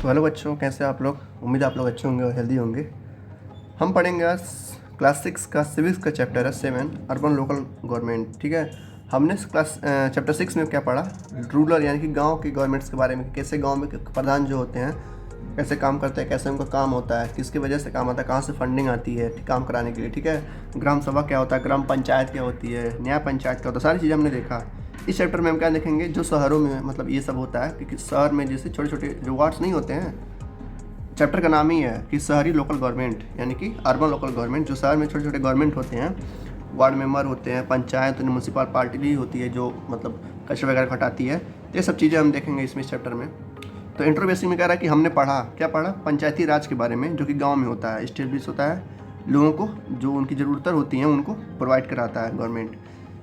तो हेलो बच्चों, कैसे आप लोग। उम्मीद है आप लोग अच्छे होंगे और हेल्दी होंगे। हम पढ़ेंगे आज क्लास 6 का सिविक्स का चैप्टर है 7 अर्बन लोकल गवर्नमेंट। ठीक है, हमने क्लास चैप्टर 6 में क्या पढ़ा, रूरल यानी कि गांव के गवर्नमेंट्स के बारे में। कैसे गांव में प्रधान जो होते हैं कैसे काम करते हैं, कैसे उनका काम होता है, किसकी वजह से काम होता है, कहाँ से फंडिंग आती है काम कराने के लिए। ठीक है, ग्राम सभा क्या होता है, ग्राम पंचायत क्या होती है, न्याय पंचायत क्या होता है, सारी चीज़ें हमने देखा। इस चैप्टर में हम क्या देखेंगे, जो शहरों में मतलब ये सब होता है कि शहर में जैसे छोटे छोटे जो वार्ड्स नहीं होते हैं, चैप्टर का नाम ही है कि शहरी लोकल गवर्नमेंट यानी कि अर्बन लोकल गवर्नमेंट। जो शहर में छोटे छोटे गवर्नमेंट होते हैं, वार्ड मेंबर होते हैं, पंचायत म्यूनसिपल पार्टी भी होती है जो मतलब कचरा वगैरह हटाती है। ये सब चीज़ें हम देखेंगे इसमें इस चैप्टर में। तो इंट्रो बेसिक में कह रहा है कि हमने पढ़ा, क्या पढ़ा, पंचायती राज के बारे में, जो कि गाँव में होता है, स्टेब्लिश होता है, लोगों को जो उनकी ज़रूरतें होती हैं उनको प्रोवाइड कराता है गवर्नमेंट।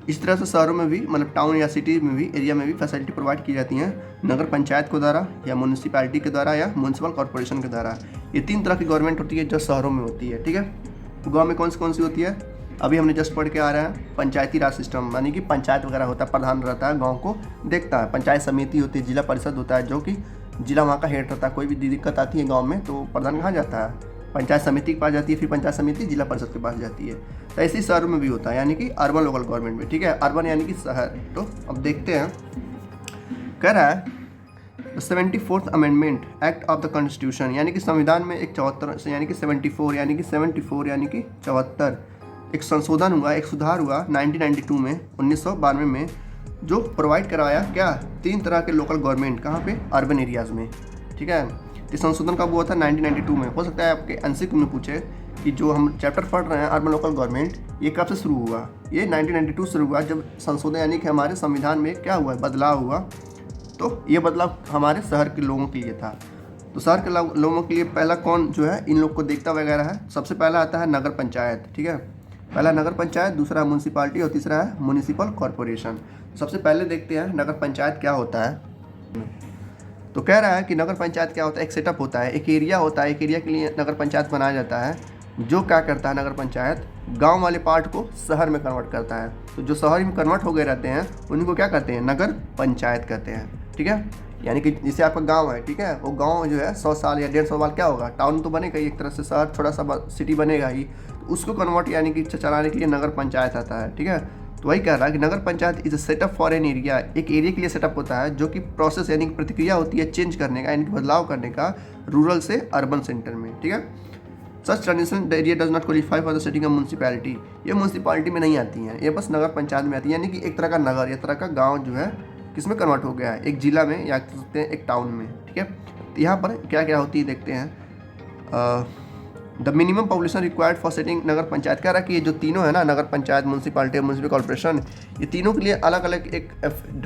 इस तरह से शहरों में भी मतलब टाउन या सिटी में भी एरिया में भी फैसिलिटी प्रोवाइड की जाती हैं नगर पंचायत के द्वारा या म्यूनसिपैलिटी के द्वारा या म्यूनसिपल कॉर्पोरेशन के द्वारा। ये 3 तरह की गवर्नमेंट होती है जो शहरों में होती है। ठीक है, तो गाँव में कौन सी होती है, अभी हमने जस्ट पढ़ के आ रहे हैं पंचायती राज सिस्टम, यानी कि पंचायत वगैरह होता है, प्रधान रहता है, गाँव को देखता है। पंचायत समिति होती है, जिला परिषद होता है जो कि जिला वहाँ का हेड रहता है। कोई भी दिक्कत आती है गाँव में तो प्रधान कहाँ जाता है, पंचायत समिति के पास जाती है, फिर पंचायत समिति जिला परिषद के पास जाती है। तो ऐसे ही शहरों में भी होता है, यानी कि अर्बन लोकल गवर्नमेंट में। ठीक है, अर्बन यानी कि शहर। तो अब देखते हैं, कह रहा है 74th amendment act of the constitution, यानी कि संविधान में एक 74 यानी कि 74 यानी कि 74 एक संशोधन हुआ, एक सुधार हुआ 1992 में, 1992 में, जो प्रोवाइड कराया क्या 3 तरह के लोकल गवर्नमेंट, कहाँ पे, अर्बन एरियाज़ में। ठीक है, इस संशोधन कब हुआ था, 1992 में। हो सकता है आपके एनसीक्यू में पूछे कि जो हम चैप्टर पढ़ रहे हैं अर्बन लोकल गवर्नमेंट, ये कब से शुरू हुआ। ये 1992 शुरू हुआ, जब संशोधन यानी कि हमारे संविधान में क्या हुआ, बदलाव हुआ। तो ये बदलाव हमारे शहर के लोगों के लिए था। तो शहर के लोगों के लिए पहला कौन जो है इन लोग को देखता वगैरह है, सबसे पहला आता है नगर पंचायत। ठीक है, पहला नगर पंचायत, दूसरा म्यूनसिपालिटी और तीसरा है म्यूनिसिपल कॉर्पोरेशन। सबसे पहले देखते हैं नगर पंचायत क्या होता है। तो कह रहा है कि नगर पंचायत क्या होता है, एक सेटअप होता है, एक एरिया होता है, एक एरिया के लिए नगर पंचायत बनाया जाता है। जो क्या करता है नगर पंचायत, गांव वाले पार्ट को शहर में कन्वर्ट करता है। तो जो शहर में कन्वर्ट हो गए रहते हैं उन्हीं को क्या कहते हैं, नगर पंचायत कहते हैं। ठीक है, यानी कि जैसे आपका गांव है, ठीक है, वो गांव जो है 100 साल या 150 साल क्या होगा, टाउन तो बनेगा ही, एक तरह से शहर छोटा सा सिटी बनेगा ही। तो उसको कन्वर्ट यानी कि चलाने के लिए नगर पंचायत आता है। ठीक है, तो वही कह रहा है कि Nagar panchayat is a setup for an area, एक एरिया के लिए सेटअप होता है, जो कि प्रोसेस यानी कि प्रतिक्रिया होती है चेंज करने का, यानी कि बदलाव करने का, रूरल से अर्बन सेंटर में। ठीक है, such transition area does not qualify for the setting of municipality, ये म्यूनसिपैलिटी में नहीं आती हैं, ये बस नगर पंचायत में आती है। यानी कि एक तरह का नगर, एक तरह का गाँव जो है किस में कन्वर्ट हो गया है, एक जिला में या कह सकते हैं एक टाउन में। ठीक है, तो यहाँ पर क्या क्या होती है देखते हैं। The minimum population required for setting Nagar Panchayat, कह रहा है कि ये जो तीनों है ना, Nagar Panchayat, municipality, municipal corporation, ये तीनों के लिए अलग अलग एक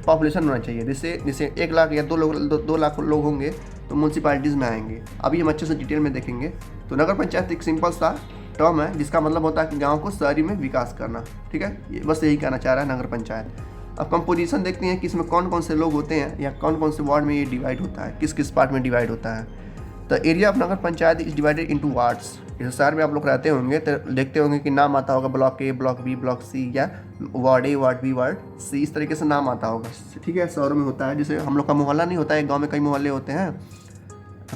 पॉपुलेशन होना चाहिए। जैसे 1 लाख या 2 लाख लोग होंगे तो म्यूनसिपालिटीज़ में आएंगे। अभी हम अच्छे से डिटेल में देखेंगे। तो नगर पंचायत एक सिंपल सा टर्म है जिसका मतलब होता है कि गाँव को शहरी में विकास करना। ठीक है, ये बस यही कहना चाह रहा है नगर पंचायत। अब कंपोजिशन देखते हैं कि इसमें कौन कौन से लोग होते हैं या कौन कौन से वार्ड में ये डिवाइड होता है, किस किस पार्ट में डिवाइड होता है। The area of nagar panchayat is divided into wards. जैसे शहर में आप लोग रहते होंगे तो देखते होंगे कि नाम आता होगा block A, block B, block C, या ward A, ward B, ward C, इस तरीके से नाम आता होगा। ठीक है, शहरों में होता है, जैसे हम लोग का मोहल्ला नहीं होता है, गाँव में कई मोहल्ले होते हैं,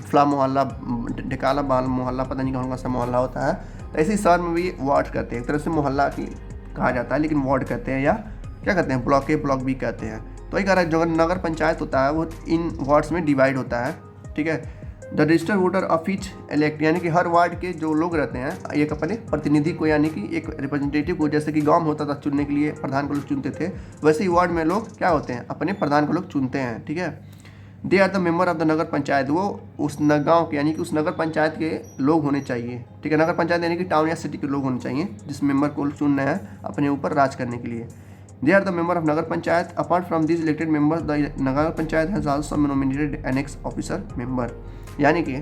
फला मोहल्ला, ढिकाला बाल मोहल्ला, पता नहीं कौन सा मोहल्ला होता है। तो ऐसे ही शहर में भी वार्ड कहते हैं, एक तरह से मोहल्ला की कहा जाता है, लेकिन वार्ड कहते हैं या क्या कहते हैं, ब्लॉक ए, ब्लॉक बी कहते हैं। तो वही कह रहा है जो नगर पंचायत होता है वो इन वार्ड्स में डिवाइड होता है। ठीक है, the registered voter of each elect, यानी कि हर वार्ड के जो लोग रहते हैं एक अपने प्रतिनिधि को, यानी कि एक रिप्रेजेंटेटिव को, जैसे कि गांव में होता था चुनने के लिए प्रधान को लोग चुनते थे, वैसे ही वार्ड में लोग क्या होते हैं, अपने प्रधान को लोग चुनते हैं। ठीक है, they are the member of the Nagar Panchayat, वो उस गाँव के यानी कि उस नगर पंचायत के लोग होने चाहिए। ठीक है, नगर पंचायत यानी कि टाउन या सिटी के लोग होने चाहिए जिस मेंबर को चुनना है अपने ऊपर राज करने के लिए। They are the member of Nagar Panchayat. Apart from these elected members, the Nagar Panchayat has also nominated annex officer member. यानी कि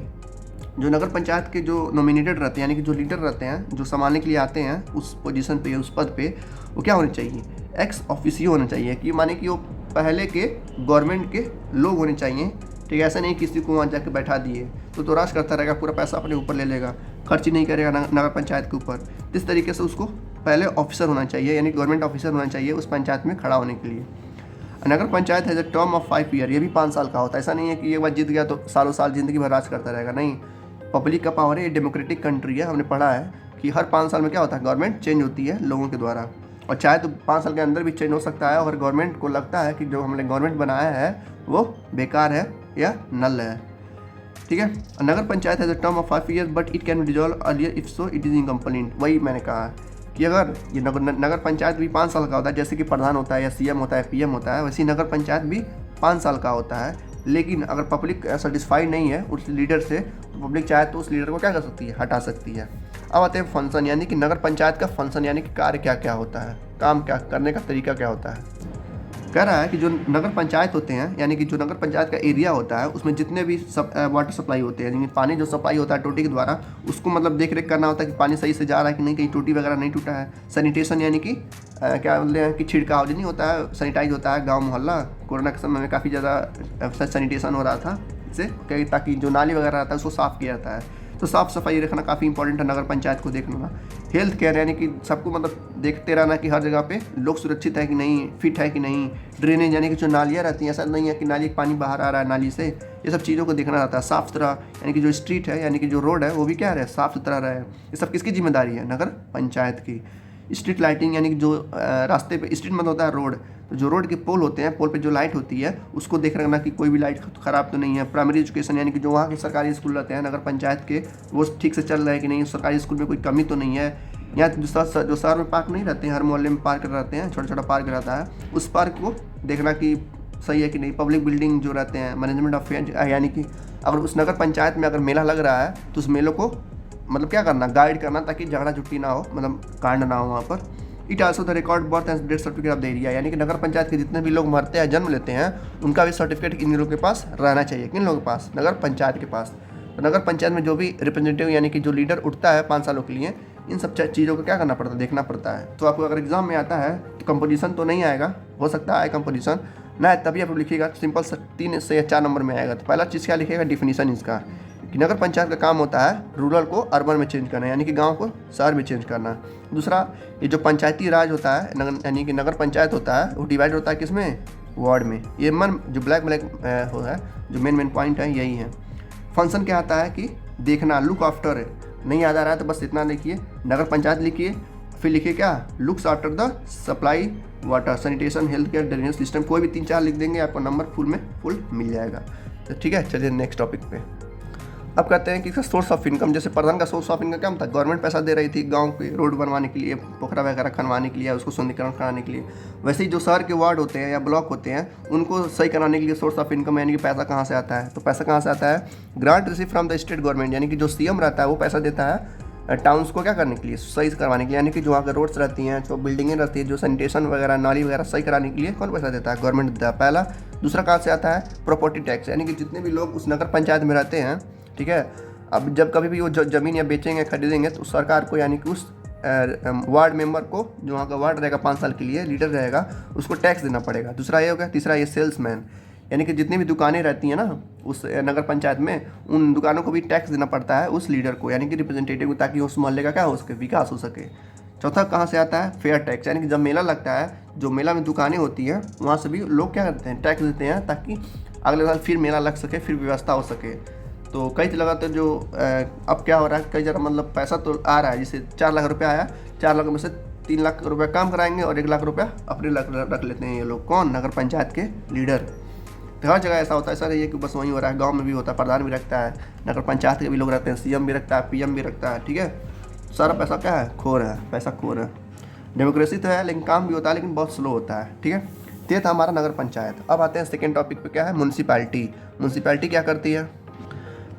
जो नगर पंचायत के जो नॉमिनेटेड रहते हैं, यानी कि जो लीडर रहते हैं, जो संभालने के लिए आते हैं उस पोजीशन पे, उस पद पे, वो क्या होने चाहिए, एक्स ऑफिसियो होना चाहिए। कि माने कि वो पहले के गवर्नमेंट के लोग होने चाहिए। ठीक है, ऐसा नहीं किसी को वहाँ जाके बैठा दिए तो राज करता रहेगा, पूरा पैसा अपने ऊपर ले लेगा, खर्च नहीं करेगा नगर पंचायत के ऊपर। इस तरीके से उसको पहले ऑफिसर होना चाहिए, यानी गवर्नमेंट ऑफिसर होना चाहिए उस पंचायत में खड़ा होने के लिए। नगर पंचायत है टर्म ऑफ 5 ईयर, ये भी 5 साल का होता है। ऐसा नहीं है कि एक बार जीत गया तो सालों साल ज़िंदगी भर राज करता रहेगा, नहीं। पब्लिक का पावर है, ये डेमोक्रेटिक कंट्री है। हमने पढ़ा है कि हर 5 साल में क्या होता है, गवर्नमेंट चेंज होती है लोगों के द्वारा, और चाहे तो 5 साल के अंदर भी चेंज हो सकता है। और गवर्नमेंट को लगता है कि जो हमने गवर्नमेंट बनाया है वो बेकार है या नल है, ठीक है। नगर पंचायत है term of 5 year but it can be dissolve earlier if so it is incomplete. वही मैंने कहा कि अगर ये नगर पंचायत भी 5 साल का होता है, जैसे कि प्रधान होता है या सीएम होता है, पीएम होता है, वैसे ही नगर पंचायत भी 5 साल का होता है। लेकिन अगर पब्लिक सेटिस्फाइड नहीं है उस लीडर से, तो पब्लिक चाहे तो उस लीडर को क्या कर सकती है, हटा सकती है। अब आते हैं फंक्शन, यानी कि नगर पंचायत का फंक्शन यानी कि कार्य क्या क्या होता है, काम क्या करने का तरीका क्या होता है। कह रहा है कि जो नगर पंचायत होते हैं, यानी कि जो नगर पंचायत का एरिया होता है, उसमें जितने भी वाटर सप्लाई होते हैं, यानी पानी जो सप्लाई होता है टोटी के द्वारा, उसको मतलब देख रेख करना होता है कि पानी सही से जा रहा है कि नहीं, कहीं टोटी वगैरह नहीं टूटा है। सैनिटेशन यानी कि क्या बोलते हैं कि छिड़काव नहीं होता है, सैनिटाइज होता है गाँव मोहल्ला। कोरोना के समय में काफ़ी ज़्यादा सैनिटेशन हो रहा था इससे, ताकि जो नाली वगैरह रहता है उसको साफ़ किया जाता है। तो साफ़ सफाई रखना काफ़ी इंपॉर्टेंट है नगर पंचायत को देखना। हेल्थ केयर यानी कि सबको मतलब देखते रहना कि हर जगह पे लोग सुरक्षित है कि नहीं, फिट है कि नहीं। ड्रेनेज यानी कि जो नालियाँ रहती हैं, ऐसा नहीं है कि नाली पानी बाहर आ रहा है नाली से, ये सब चीज़ों को देखना रहता है। साफ़ सुथरा यानी कि जो स्ट्रीट है यानी कि जो रोड है वो भी क्या रहे, साफ़ सुथरा रहे। ये सब किसकी जिम्मेदारी है, नगर पंचायत की। स्ट्रीट लाइटिंग यानी कि जो रास्ते पे, स्ट्रीट मतलब होता है रोड, तो जो रोड के पोल होते हैं, पोल पे जो लाइट होती है उसको देख रखना कि कोई भी लाइट ख़राब तो नहीं है। प्राइमरी एजुकेशन यानी कि जो वहाँ के सरकारी स्कूल रहते हैं नगर पंचायत के, वो ठीक से चल रहे हैं कि नहीं, सरकारी स्कूल में कोई कमी तो नहीं है। या जो शहर में पार्क नहीं रहते हैं, हर मोहल्ले में पार्क रहते हैं, छोटा छोटा पार्क रहता है, उस पार्क को देखना कि सही है कि नहीं। पब्लिक बिल्डिंग जो रहते हैं, मैनेजमेंट ऑफ यानी कि अगर उस नगर पंचायत में अगर मेला लग रहा है तो उस मेलों को मतलब क्या करना, गाइड करना, ताकि झगड़ा झुट्टी ना हो, मतलब कांड ना हो वहाँ पर। It also the record birth and death certificate of the area, यानी कि नगर पंचायत के जितने भी लोग मरते हैं, जन्म लेते हैं, उनका भी सर्टिफिकेट इन लोगों के पास रहना चाहिए। किन लोगों के पास, नगर पंचायत के पास। तो नगर पंचायत में जो भी रिप्रेजेंटेटिव यानी कि जो लीडर उठता है 5 सालों के लिए, इन सब चीज़ों को क्या करना पड़ता है, देखना पड़ता है। तो आपको अगर एग्जाम में आता है तो कंपोजिशन तो नहीं आएगा, हो सकता है कंपोजिशन ना है, तभी आप लिखिएगा सिंपल 3 से या 4 नंबर में आएगा। तो पहला चीज़ क्या लिखिएगा, डिफिनीशन इसका, कि नगर पंचायत का काम होता है रूरल को अर्बन में चेंज करना, यानी कि गांव को शहर में चेंज करना। दूसरा, ये जो पंचायती राज होता है, यानी कि नगर पंचायत होता है, वो डिवाइड होता है किसमें, वार्ड में। ये जो ब्लैक हो है, जो मेन पॉइंट है यही है। फंक्शन क्या आता है कि देखना, लुक आफ्टर, नहीं याद आ रहा है तो बस इतना लिखिए, नगर पंचायत लिखिए, फिर लिखिए क्या, looks after the supply water, sanitation, health care, drainage system, कोई भी 3-4 लिख देंगे, आपको नंबर फुल मिल जाएगा। तो ठीक है, चलिए नेक्स्ट टॉपिक पे। अब कहते हैं कि इसका सोर्स ऑफ इनकम, जैसे प्रधान का सोर्स ऑफ इनकम क्या था, गवर्नमेंट पैसा दे रही थी गांव के रोड बनवाने के लिए, पोखरा वगैरह खनवाने के लिए, उसको सुंदरीकरण कराने के लिए। वैसे ही जो शहर के वार्ड होते हैं या ब्लॉक होते हैं, उनको सही कराने के लिए सोर्स ऑफ इनकम यानी कि पैसा कहाँ से आता है। तो पैसा कहाँ से आता है, grant receive from the state government, यानी कि जो सीएम रहता है वो पैसा देता है टाउन्स को क्या करने के लिए, सही करवाने के लिए, यानी कि जो वहाँ के रोड्स रहती हैं, जो बिल्डिंगें रहती है, जो सैनिटेशन वगैरह, नाली वगैरह सही कराने के लिए कौन पैसा देता है, गवर्नमेंट देता है, पहला। दूसरा कहाँ से आता है, प्रॉपर्टी टैक्स, यानी कि जितने भी लोग उस नगर पंचायत में रहते हैं, ठीक है, अब जब कभी भी वो ज़मीन या बेचेंगे खरीदेंगे तो सरकार को, यानी कि उस वार्ड मेंबर को, जो वहाँ का वार्ड रहेगा 5 साल के लिए लीडर रहेगा, उसको टैक्स देना पड़ेगा। दूसरा ये हो गया। तीसरा ये सेल्समैन, यानी कि जितनी भी दुकानें रहती हैं ना उस नगर पंचायत में, उन दुकानों को भी टैक्स देना पड़ता है उस लीडर को, यानी कि रिप्रेजेंटेटिव को, ताकि उस मोहल्ले का क्या हो सके, विकास हो सके। चौथा कहाँ से आता है, फेयर टैक्स, यानी कि जब मेला लगता है, जो मेला में दुकानें होती हैं, वहाँ से भी लोग क्या करते हैं, टैक्स देते हैं, ताकि अगले साल फिर मेला लग सके, फिर व्यवस्था हो सके। तो कई लगातार जो अब क्या हो रहा है, कई जरा मतलब पैसा तो आ रहा है, जैसे 4 लाख रुपया आया, 4 लाख में से 3 लाख रुपया काम कराएंगे और 1 लाख रुपया अपने रख लेते हैं ये लोग, कौन, नगर पंचायत के लीडर। तो हर जगह ऐसा होता है, ऐसा नहीं है कि बस वहीं हो रहा है, गांव में भी होता है, प्रधान भी रखता है, नगर पंचायत के भी लोग रहते हैं, सीएम भी रखता है, पीएम भी रखता है, ठीक है। सारा पैसा क्या है, खोर है, पैसा खोर है। डेमोक्रेसी तो है लेकिन काम भी होता है, लेकिन बहुत स्लो होता है, ठीक है। तो ये था हमारा नगर पंचायत। अब आते हैं सेकेंड टॉपिक पे, क्या है, म्यूनसिपैलिटी। म्यूनसिपैलिटी क्या करती है,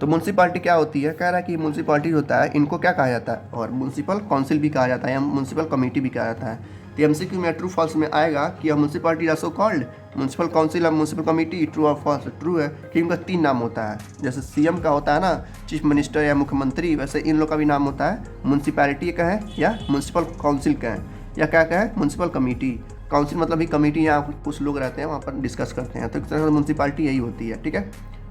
तो म्यूनसिपैलिटी क्या होती है, कह रहा है कि म्यूनसिपैलिटी होता है, इनको क्या कहा जाता है, और म्यूनसिपल काउंसिल भी कहा जाता है या म्यूनसिपल कमेटी भी कहा जाता है। तो एमसीक्यू में ट्रू फॉल्स में आएगा कि municipality also called municipal council और म्यूनसिपल कमेटी, ट्रू और फॉल्स। ट्रू है कि इनका 3 नाम होता है, जैसे सीएम का होता है ना, चीफ मिनिस्टर या मुख्यमंत्री, वैसे इन लोग का भी नाम होता है, म्यूनसिपैलिटी का है या म्यूनसिपल काउंसिल का है या क्या है, म्यूनसिपल कमेटी। काउंसिल मतलब ही कमेटी, यहाँ कुछ लोग रहते हैं वहाँ पर डिस्कस करते हैं, तो इस तरह से म्यूनसिपैलिटी यही होती है, ठीक है।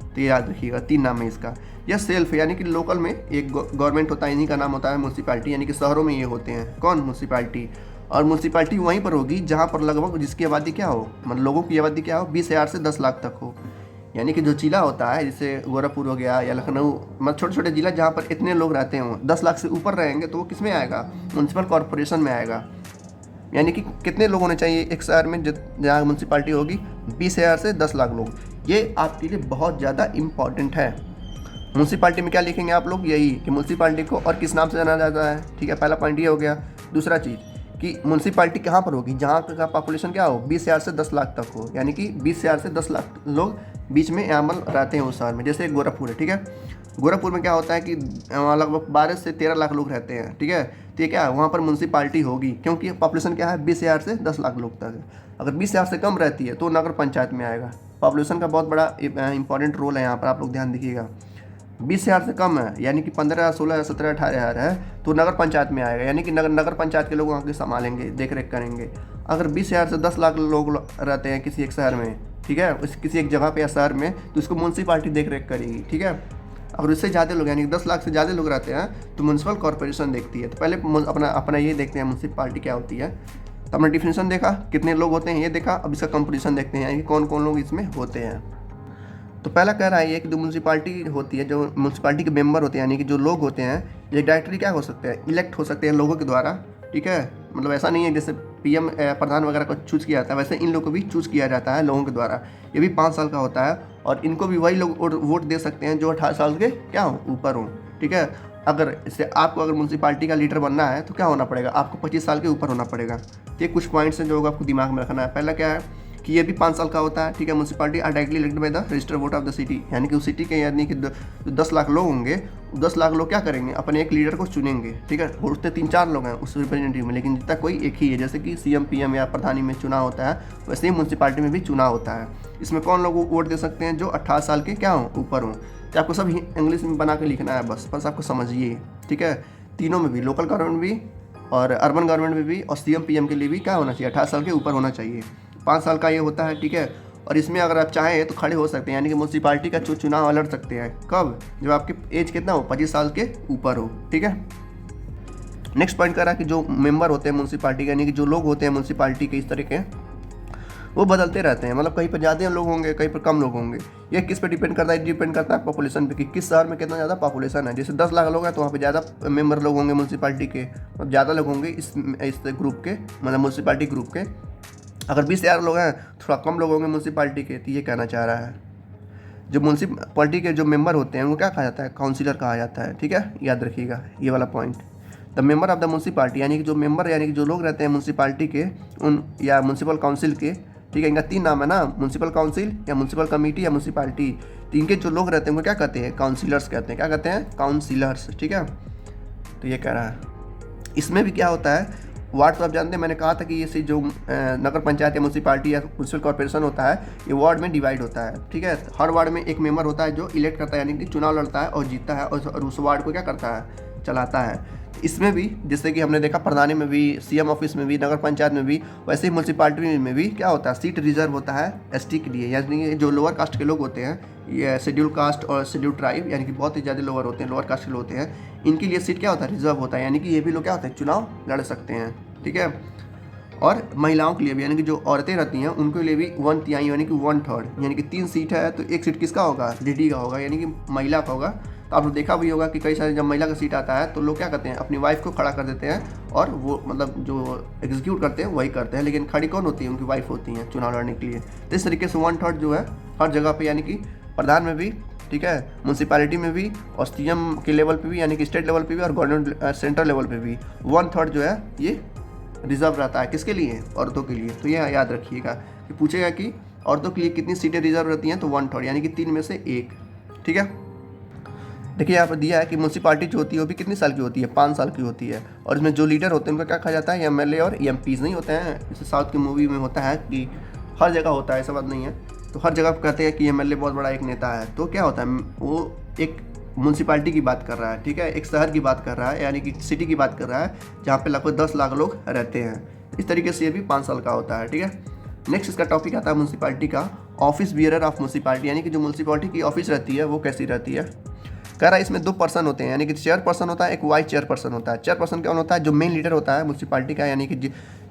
तो ये याद रखिएगा, 3 नाम है इसका। यह सेल्फ यानी कि लोकल में एक गवर्नमेंट होता है, इन्हीं का नाम होता है म्यूनसिपैलिटी, यानी कि शहरों में ये होते हैं, कौन, म्यूनसिपैलिटी। और म्यूनसिपाल्टी वहीं पर होगी जहाँ पर लगभग जिसकी आबादी क्या हो, मतलब लोगों की आबादी क्या हो, 20,000 से 10 लाख तक हो। यानी कि जो जिला होता है जैसे गोरखपुर हो गया या लखनऊ, मतलब छोटे छोटे जिला जहाँ पर इतने लोग रहते हों, 10 लाख से ऊपर रहेंगे तो वो किस में आएगा, म्यूनसिपल कॉरपोरेशन में आएगा। यानी कि कितने लोग होने चाहिए एक शहर में जहाँ म्यूनसिपाल्टी होगी, 20,000 से 10 लाख लोग। ये आपके लिए बहुत ज़्यादा इम्पॉर्टेंट है। म्यूनसिपाल्टी में क्या लिखेंगे आप लोग, यही कि म्यूनसिपाल्टी को और किस नाम से जाना जाता है, ठीक है, पहला पॉइंट ये हो गया। दूसरा चीज़ कि म्यूनसिपाल्टी कहाँ पर होगी, जहाँ का पॉपुलेशन क्या हो, 20,000 से 10 लाख तक हो। यानी कि 20,000 से 10 लाख लोग बीच में यामल रहते हैं उस शहर में। जैसे गोरखपुर है, ठीक है, गोरखपुर में क्या होता है कि लगभग 12 से 13 लाख लोग रहते हैं, ठीक है। तो ये क्या है, वहाँ पर म्यूनसिपाल्टी होगी क्योंकि पॉपुलेशन क्या है, 20,000 से 10 लाख लोग तक है। अगर 20,000 से कम रहती है तो नगर पंचायत में आएगा। पॉपुलेशन का बहुत बड़ा इंपॉर्टेंट रोल है यहाँ पर, आप लोग ध्यान दीजिएगा। 20,000 से कम है यानी कि 15, 16, 17, 18,000 है तो नगर पंचायत में आएगा। यानी कि नगर पंचायत के लोग वहाँ के संभालेंगे, देख रेख करेंगे। अगर 20,000 से 10 लाख लोग रहते हैं किसी एक शहर में, ठीक है, किसी एक जगह पे या शहर में, तो इसको म्यूनसिपाल्टी देख रेख करेगी, ठीक है। अगर उससे ज़्यादा लोग यानी कि 10 लाख से ज़्यादा लोग रहते हैं तो म्यूनसिपल कॉरपोरेशन देखती है। तो पहले अपना ये देखते हैं म्यूनसिपाल्टी क्या होती है। तो हमने डिफिनेशन देखा, कितने लोग होते हैं ये देखा, अब इसका कंपोजिशन देखते हैं यानी कि कौन कौन लोग इसमें होते हैं। तो पहला कह रहा है कि जो म्यूनसिपाल्टी होती है, जो म्यूनसिपाल्टी के मेंबर होते हैं यानी कि जो लोग होते हैं, ये डायरेक्टली क्या हो सकते हैं, इलेक्ट हो सकते हैं लोगों के द्वारा, ठीक है। मतलब ऐसा नहीं है जैसे पीएम प्रधान वगैरह को चूज़ किया जाता है, वैसे इन लोगों को भी चूज़ किया जाता है लोगों के द्वारा। ये भी 5 साल का होता है और इनको भी वही लोग वोट दे सकते हैं जो 18 साल के क्या हो, ऊपर हों, ठीक है। अगर इससे आपको अगर म्यूनसिपाल्टी का लीडर बनना है तो क्या होना पड़ेगा, आपको 25 साल के ऊपर होना पड़ेगा। तो ये कुछ पॉइंट्स हैं जो आपको दिमाग में रखना है। पहला क्या है कि ये भी 5 साल का होता है, ठीक है। Municipality are directly elected by the register vote of the city, यानी कि उस सिटी के यानी कि 10 लाख लोग होंगे, 10 लाख लोग क्या करेंगे, अपने एक लीडर को चुनेंगे, ठीक है। उठते 3-4 लोग हैं उस रिप्रेजेंटेटिव में, लेकिन जितना कोई एक ही है। जैसे कि सीएम पीएम या प्रधानी में चुनाव होता है, वैसे ही म्यूनसिपाल्टी में भी चुनाव होता है। इसमें कौन लोग वोट दे सकते हैं, जो 18 साल के क्या हों, ऊपर हों। तो आपको सब इंग्लिश में बना के लिखना है, बस आपको समझिए, ठीक है। तीनों में भी, लोकल गवर्नमेंट भी और अर्बन गवर्नमेंट में भी और सीएम पीएम के लिए भी क्या होना चाहिए, 18 साल के ऊपर होना चाहिए। 5 साल का ये होता है, ठीक है। और इसमें अगर आप चाहें तो खड़े हो सकते हैं, यानी कि म्यूनसिपाल्टी का चुनाव लड़ सकते हैं। कब, जब आपकी एज कितना हो, 25 साल के ऊपर हो, ठीक है। नेक्स्ट पॉइंट कर रहा है कि जो मेंबर होते हैं म्यूनसिपाल्टी के, यानी कि जो लोग होते हैं म्यूनसिपाल्टी के इस तरीके, वो बदलते रहते हैं। मतलब कहीं पर ज़्यादा लोग होंगे, कहीं पर कम लोग होंगे। ये किस पे डिपेंड करता है, डिपेंड करता है पॉपुलेशन पे कि किस शहर में कितना ज़्यादा पॉपुलेशन है। जैसे 10 लाख लोग हैं तो वहाँ पे ज़्यादा मेंबर लोग होंगे म्यूनसिपाल्टी के, मतलब ज़्यादा लोग होंगे इस ग्रुप के, मतलब म्यूनसिपाल्टी ग्रुप के। अगर 20,000 लोग हैं थोड़ा कम लोग होंगे म्यूनसिपाल्टी के। तो ये कहना चाह रहा है जो म्यूनसिपाल्टी के जो मेंबर होते हैं वो क्या कहा जाता है, काउंसिलर कहा जाता है, ठीक है। याद रखिएगा ये वाला point. The member of the municipality, यानी कि जो मेंबर यानी कि जो लोग रहते हैं म्यूनसिपाल्टी के उन या म्यूनसिपल काउंसिल के, ठीक है। इनका 3 नाम है ना, म्यूनसिपल काउंसिल या म्यूनसिपल कमेटी या म्यूनसिपाल्टी। तो इनके जो लोग रहते हैं वो क्या कहते हैं, काउंसिलर्स कहते हैं। क्या कहते हैं, काउंसिलर्स, ठीक है। तो ये कह रहा है इसमें भी क्या होता है, वार्ड तो आप जानते हैं, मैंने कहा था कि ये जो नगर पंचायत या म्यूनसिपाल्टी या म्यूनसिपल कॉर्पोरेशन होता है, ये वार्ड में डिवाइड होता है, ठीक है। हर वार्ड में एक मेंबर होता है जो इलेक्ट करता है, यानी कि चुनाव लड़ता है और जीतता है और उस वार्ड को क्या करता है, चलाता है। इसमें भी जैसे कि हमने देखा प्रधानी में भी, सीएम ऑफिस में भी, नगर पंचायत में भी, वैसे ही म्यूनसिपाल्टी में भी क्या होता है, सीट रिजर्व होता है एसटी के लिए, यानी जो लोअर कास्ट के लोग होते हैं, ये शेड्यूल कास्ट और शेड्यूल ट्राइब, यानी कि बहुत ही ज़्यादा लोअर होते हैं, लोअर कास्ट के लोग होते हैं, इनके लिए सीट क्या होता है, रिजर्व होता है। यानी कि ये भी लोग क्या होता है, चुनाव लड़ सकते हैं, ठीक है। और महिलाओं के लिए भी, यानी कि जो औरतें रहती हैं उनके लिए भी 1/3 यानी कि 1/3, यानी कि 3 सीट है तो 1 सीट किसका होगा, लेडी का होगा, यानी कि महिला का होगा। तो आपने देखा भी होगा कि कई सारे जब महिला का सीट आता है तो लोग क्या करते हैं, अपनी वाइफ को खड़ा कर देते हैं और वो मतलब जो एग्जीक्यूट करते हैं वही करते हैं, लेकिन खड़ी कौन होती है, उनकी वाइफ होती हैं चुनाव लड़ने के लिए। तो इस तरीके से 1/3 जो है हर जगह पे, यानी कि प्रधान में भी, ठीक है, म्यूनसिपालिटी में भी और सीएम के लेवल पे भी, यानी कि स्टेट लेवल पे भी और गवर्नमेंट सेंट्रल लेवल पे भी 1/3 जो है ये रिजर्व रहता है। किसके लिए, औरतों के लिए। तो ये याद रखिएगा कि पूछेगा कि औरतों के लिए कितनी सीटें रिजर्व रहती हैं, तो 1/3 यानी कि 3 में से 1, ठीक है। देखिए यहाँ पर दिया है कि म्यूनसिपाल्टी जो होती है वो भी कितनी साल की होती है, 5 साल की होती है। और इसमें जो लीडर होते हैं उनका क्या कहा जाता है, एमएलए और एमपीज नहीं होते हैं, जैसे साउथ की मूवी में होता है कि हर जगह होता है, ऐसा बात नहीं है। तो हर जगह कहते हैं कि एमएलए बहुत बड़ा एक नेता है, तो क्या होता है, वो एक म्यूनसिपाल्टी की बात कर रहा है, ठीक है, एक शहर की बात कर रहा है, यानी कि सिटी की बात कर रहा है जहाँ पे लगभग 10 लाख लोग रहते हैं। इस तरीके से ये भी 5 साल का होता है, ठीक है। नेक्स्ट इसका टॉपिक आता है म्यूनसिपाल्टी का ऑफिस बियरर ऑफ म्यूनसिपाल्टी, यानी कि जो म्यूनसिपाल्टी की ऑफिस रहती है वो कैसी रहती है। कह रहा है इसमें 2 पर्सन होते हैं, यानी कि चेयर पर्सन होता है, एक वाइस चेयर पर्सन होता है। चेयर पर्सन कौन होता है? जो मेन लीडर होता है म्यूनसिपालिटी का, यानी कि